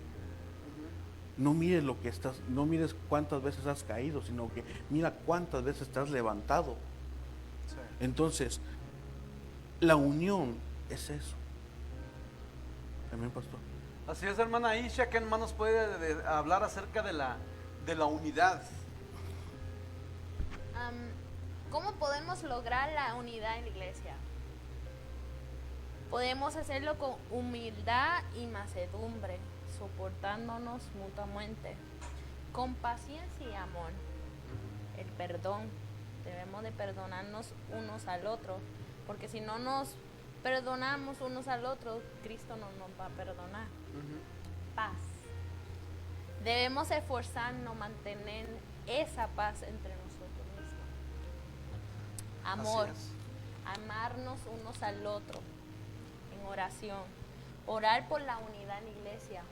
No mires no mires cuántas veces has caído, sino que mira cuántas veces te has levantado. Entonces, la unión es eso. Amén, pastor. Así es, hermana Isha, ¿qué hermanos puede hablar acerca de la unidad? ¿Cómo podemos lograr la unidad en la iglesia? Podemos hacerlo con humildad y mansedumbre, soportándonos mutuamente, con paciencia y amor. El perdón, debemos de perdonarnos unos al otro, porque si no nos perdonamos unos al otro, Cristo no nos va a perdonar. Paz. Debemos esforzarnos a mantener esa paz entre nosotros mismos. Amor, Así es. amarnos unos al otro en oración, orar por la unidad en la iglesia,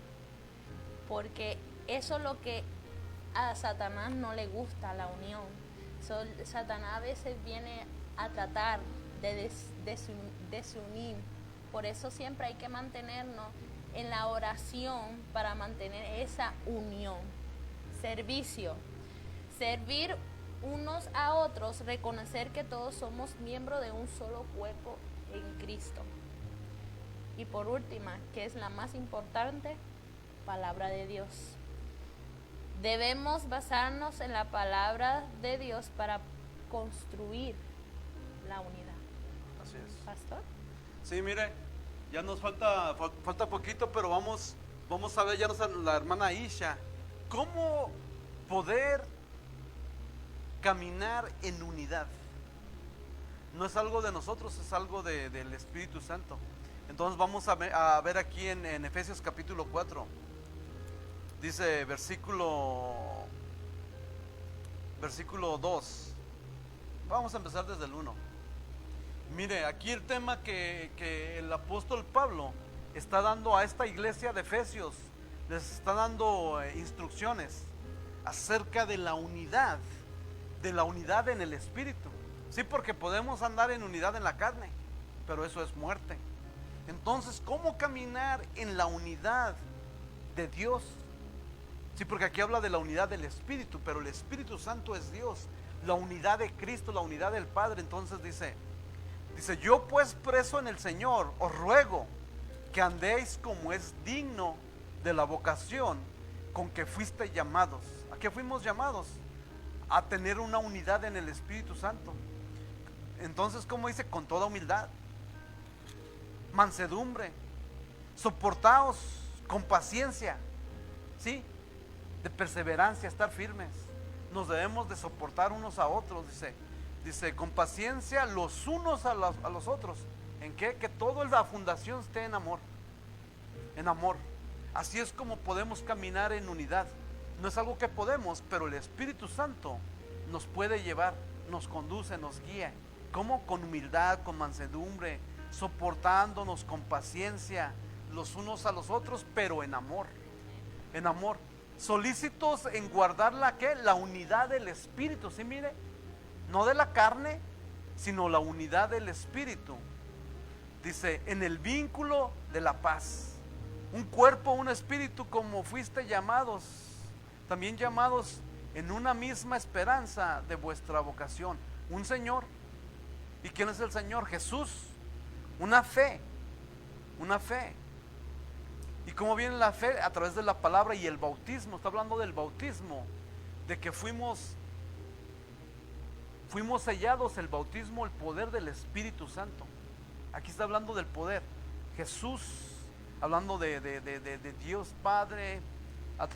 porque eso es lo que a Satanás no le gusta, la unión. Satanás a veces viene a tratar de desunir, por eso siempre hay que mantenernos en la oración para mantener esa unión. Servicio, servir unos a otros, reconocer que todos somos miembros de un solo cuerpo en Cristo. Y por última, que es la más importante, palabra de Dios. Debemos basarnos en la palabra de Dios para construir la unidad. Así es. Pastor. Sí, mire, ya nos falta poquito, pero vamos a ver ya la hermana Isha, cómo poder caminar en unidad. No es algo de nosotros, es algo del Espíritu Santo. Entonces vamos a ver aquí en Efesios capítulo 4. Dice versículo 2. Vamos a empezar desde el 1. Mire, aquí el tema que el apóstol Pablo está dando a esta iglesia de Efesios, les está dando instrucciones acerca de la unidad en el Espíritu. Sí, porque podemos andar en unidad en la carne, pero eso es muerte. Entonces, ¿cómo caminar en la unidad de Dios? Sí, porque aquí habla de la unidad del Espíritu, pero el Espíritu Santo es Dios, la unidad de Cristo, la unidad del Padre. Entonces dice, yo pues preso en el Señor, os ruego que andéis como es digno de la vocación con que fuiste llamados. ¿A qué fuimos llamados? A tener una unidad en el Espíritu Santo. Entonces, ¿cómo dice? Con toda humildad, mansedumbre, soportaos con paciencia, ¿sí? De perseverancia, estar firmes. Nos debemos de soportar unos a otros, dice con paciencia los unos a los otros. ¿En qué? Que toda la fundación esté en amor. En amor. Así es como podemos caminar en unidad. No es algo que podemos, pero el Espíritu Santo nos puede llevar, nos conduce, nos guía. ¿Cómo? Con humildad, con mansedumbre, soportándonos con paciencia los unos a los otros, pero en amor. En amor. Solícitos en guardar la unidad del Espíritu. ¿Sí? Mire, no de la carne, sino la unidad del Espíritu. Dice, en el vínculo de la paz. Un cuerpo, un espíritu, como fuiste llamados, también llamados en una misma esperanza de vuestra vocación. Un Señor. ¿Y quién es el Señor? Jesús. Una fe. Una fe. ¿Y cómo viene la fe? A través de la palabra y el bautismo. Está hablando del bautismo, de que fuimos sellados, el bautismo, el poder del Espíritu Santo. Aquí está hablando del poder. Jesús, hablando de Dios Padre,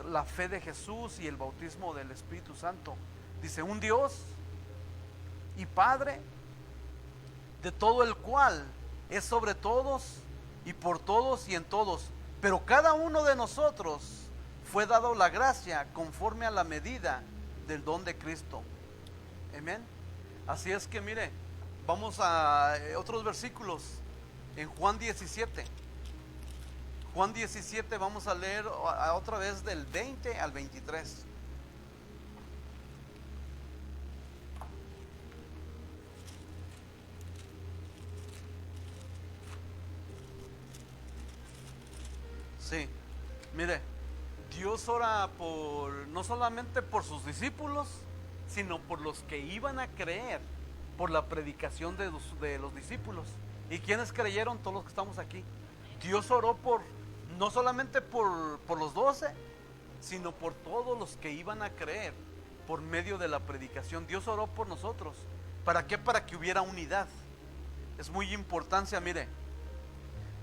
la fe de Jesús y el bautismo del Espíritu Santo. Dice, un Dios y Padre, de todo el cual es sobre todos y por todos y en todos. Pero cada uno de nosotros fue dado la gracia conforme a la medida del don de Cristo. Amén. Así es que mire, vamos a otros versículos. En Juan 17. Juan 17 vamos a leer otra vez del 20 al 23. Sí, mire, Dios ora no solamente por sus discípulos, sino por los que iban a creer por la predicación de los discípulos. ¿Y quiénes creyeron? Todos los que estamos aquí. Dios oró no solamente por los 12, sino por todos los que iban a creer por medio de la predicación. Dios oró por nosotros. ¿Para qué? Para que hubiera unidad. Es muy importante, mire.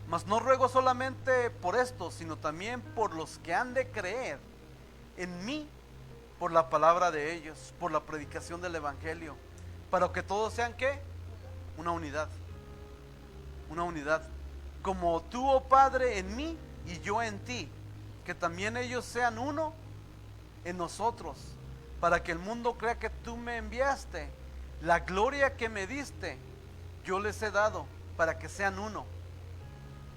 Mas no ruego solamente por esto, sino también por los que han de creer en mí, por la palabra de ellos, por la predicación del evangelio, para que todos sean, ¿qué? Una unidad. Una unidad. Como tú, oh Padre, en mí y yo en ti, que también ellos sean uno en nosotros, para que el mundo crea que tú me enviaste. La gloria que me diste, yo les he dado, para que sean uno,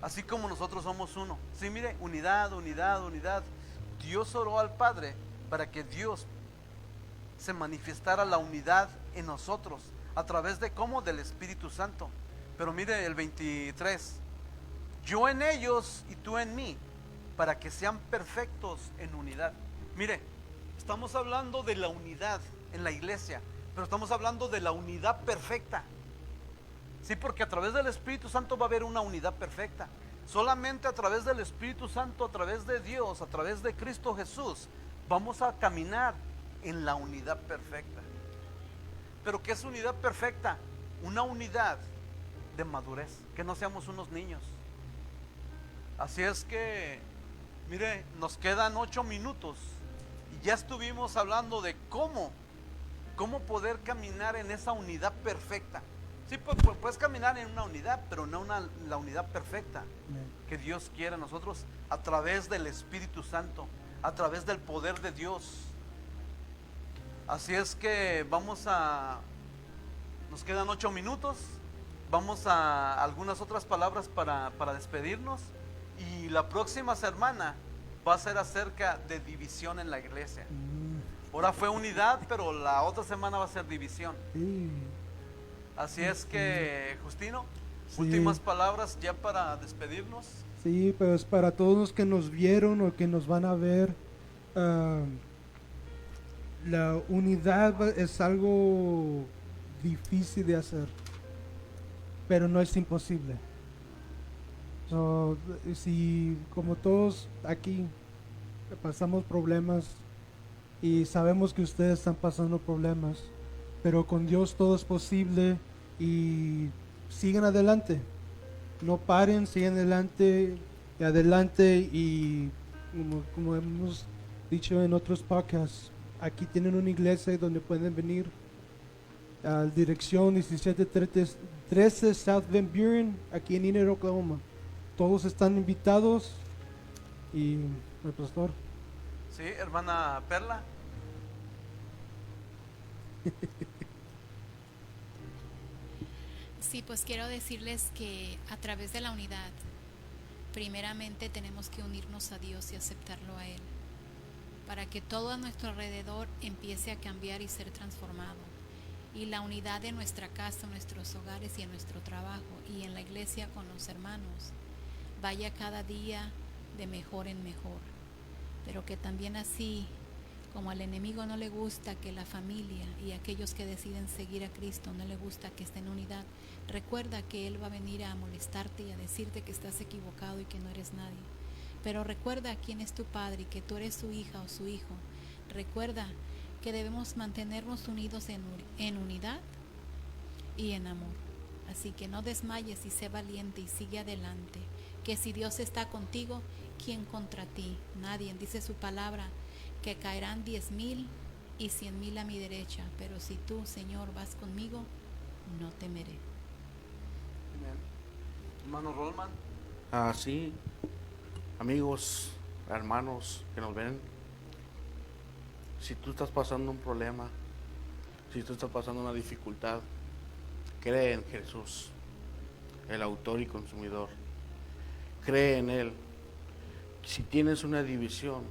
así como nosotros somos uno. Sí, mire, unidad, unidad, unidad. Dios oró al Padre para que Dios se manifestara la unidad en nosotros, a través de ¿cómo? Del Espíritu Santo. Pero mire el 23, yo en ellos y tú en mí, para que sean perfectos en unidad. Mire, estamos hablando de la unidad en la iglesia, pero estamos hablando de la unidad perfecta. Sí, porque a través del Espíritu Santo va a haber una unidad perfecta. Solamente a través del Espíritu Santo, a través de Dios, a través de Cristo Jesús, vamos a caminar en la unidad perfecta. ¿Pero qué es unidad perfecta? Una unidad de madurez, que no seamos unos niños. Así es que, mire, nos quedan 8 minutos y ya estuvimos hablando de cómo poder caminar en esa unidad perfecta. Sí, puedes caminar en una unidad, pero no la unidad perfecta que Dios quiere a nosotros, a través del Espíritu Santo, a través del poder de Dios. Así es que nos quedan 8 minutos, vamos a algunas otras palabras para despedirnos, y la próxima semana va a ser acerca de división en la iglesia. Ahora fue unidad, pero la otra semana va a ser división. Sí. Así es que, Justino, Sí. últimas palabras ya para despedirnos. Sí, pues para todos los que nos vieron o que nos van a ver, la unidad es algo difícil de hacer, pero no es imposible. So, si como todos aquí pasamos problemas y sabemos que ustedes están pasando problemas, pero con Dios todo es posible, y sigan adelante, no paren, sigan adelante y como hemos dicho en otros podcasts, aquí tienen una iglesia donde pueden venir a dirección 1713 South Van Buren, aquí en Enid, Oklahoma. Todos están invitados. Y el pastor. Sí, hermana Perla. Sí, pues quiero decirles que a través de la unidad, primeramente tenemos que unirnos a Dios y aceptarlo a Él, para que todo a nuestro alrededor empiece a cambiar y ser transformado. Y la unidad de nuestra casa, nuestros hogares y en nuestro trabajo y en la iglesia con los hermanos vaya cada día de mejor en mejor. Pero que también así, como al enemigo no le gusta que la familia y aquellos que deciden seguir a Cristo no le gusta que esté en unidad, recuerda que Él va a venir a molestarte y a decirte que estás equivocado y que no eres nadie. Pero recuerda quién es tu padre y que tú eres su hija o su hijo. Recuerda que debemos mantenernos unidos en unidad y en amor. Así que no desmayes y sé valiente y sigue adelante. Que si Dios está contigo, ¿quién contra ti? Nadie. Dice su palabra que caerán 10,000 y 100,000 a mi derecha, pero si tú, Señor, vas conmigo, no temeré. Amén. Hermano Rollman. Así, amigos, hermanos que nos ven, si tú estás pasando un problema, si tú estás pasando una dificultad, cree en Jesús, el autor y consumidor. Cree en Él. Si tienes una división,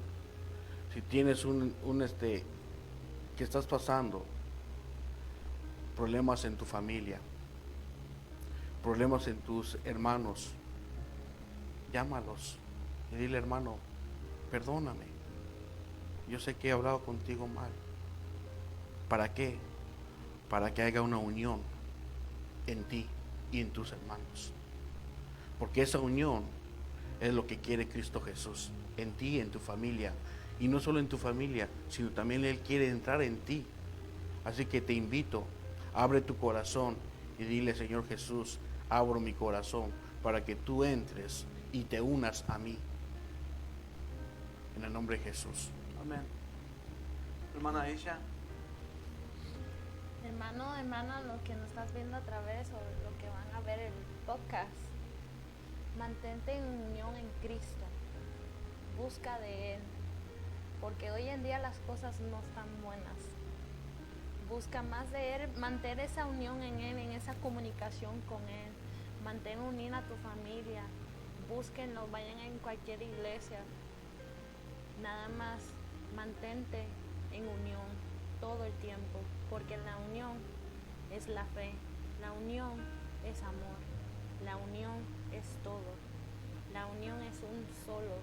si tienes que estás pasando problemas en tu familia, problemas en tus hermanos, llámalos y dile: hermano, perdóname, yo sé que he hablado contigo mal. ¿Para qué? Para que haya una unión en ti y en tus hermanos. Porque esa unión es lo que quiere Cristo Jesús, en ti y en tu familia. Y no solo en tu familia, sino también Él quiere entrar en ti. Así que te invito, abre tu corazón y dile: Señor Jesús, abro mi corazón para que tú entres y te unas a mí. En el nombre de Jesús. Amén. Hermana Aisha. Hermano, hermana, lo que nos estás viendo a través o lo que van a ver el podcast, mantente en unión en Cristo, busca de Él, porque hoy en día las cosas no están buenas. Busca más de Él, mantén esa unión en Él, en esa comunicación con Él, mantén unida a tu familia, búsquenlo, vayan en cualquier iglesia, nada más mantente en unión todo el tiempo, porque la unión es la fe, la unión es amor, la unión es todo, la unión es un solo,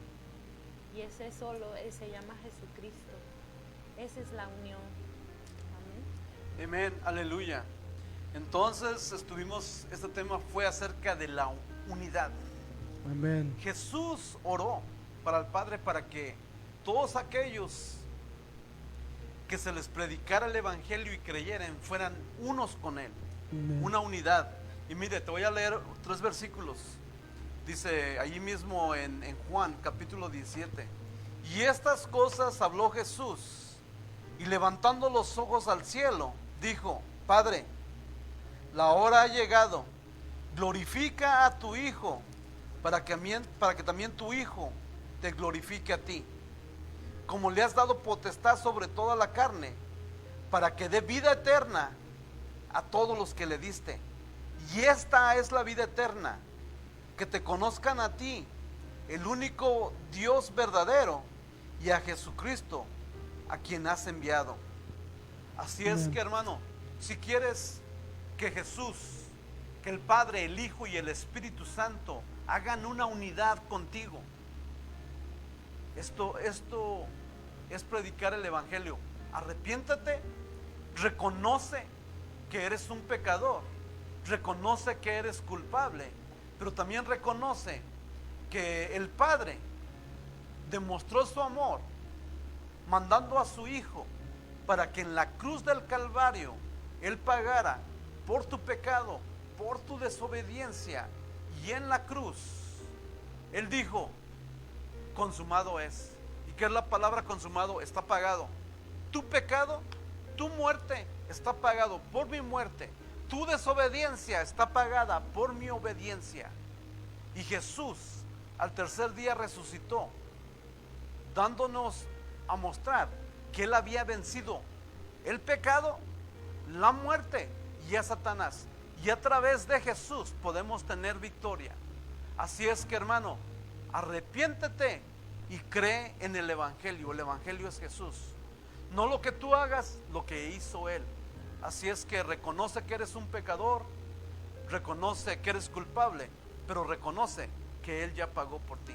y ese solo se llama Jesucristo. Esa es la unión. Amén. Amén, aleluya. Entonces este tema fue acerca de la unidad. Amén. Jesús oró para el Padre para que todos aquellos que se les predicara el Evangelio y creyeran fueran unos con Él. Amén. Una unidad. Y mire, te voy a leer 3 versículos. Dice allí mismo en Juan capítulo 17: y estas cosas habló Jesús, y levantando los ojos al cielo, dijo: Padre, la hora ha llegado, glorifica a tu Hijo, para que también tu Hijo te glorifique a ti, como le has dado potestad sobre toda la carne, para que dé vida eterna a todos los que le diste. Y esta es la vida eterna, que te conozcan a ti, el único Dios verdadero, y a Jesucristo, a quien has enviado. Así es que, hermano, si quieres que Jesús, que el Padre, el Hijo y el Espíritu Santo hagan una unidad contigo, esto es predicar el Evangelio. Arrepiéntate, reconoce que eres un pecador, reconoce que eres culpable, pero también reconoce que el Padre demostró su amor mandando a su Hijo para que en la cruz del Calvario Él pagara por tu pecado, por tu desobediencia, y en la cruz Él dijo: consumado es. ¿Y qué es la palabra consumado? Está pagado. Tu pecado, tu muerte está pagado por mi muerte. Tu desobediencia está pagada por mi obediencia. Y Jesús al tercer día resucitó, dándonos a mostrar que Él había vencido el pecado, la muerte y a Satanás. Y a través de Jesús podemos tener victoria. Así es que, hermano, arrepiéntete y cree en el Evangelio. El Evangelio es Jesús. No lo que tú hagas, lo que hizo Él. Así es que reconoce que eres un pecador, reconoce que eres culpable, pero reconoce que Él ya pagó por ti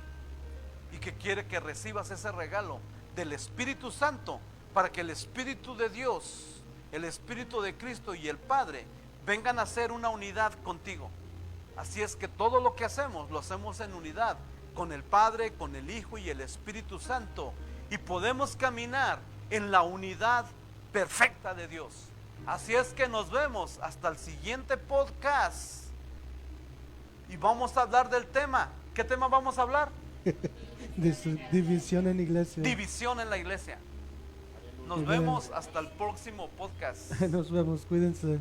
y que quiere que recibas ese regalo del Espíritu Santo, para que el Espíritu de Dios, el Espíritu de Cristo y el Padre vengan a ser una unidad contigo. Así es que todo lo que hacemos lo hacemos en unidad con el Padre, con el Hijo y el Espíritu Santo, y podemos caminar en la unidad perfecta de Dios. Así es que nos vemos hasta el siguiente podcast y vamos a hablar del tema. ¿Qué tema vamos a hablar? De su división en iglesia. División en la iglesia. Nos Amén. vemos hasta el próximo podcast. Nos vemos, cuídense.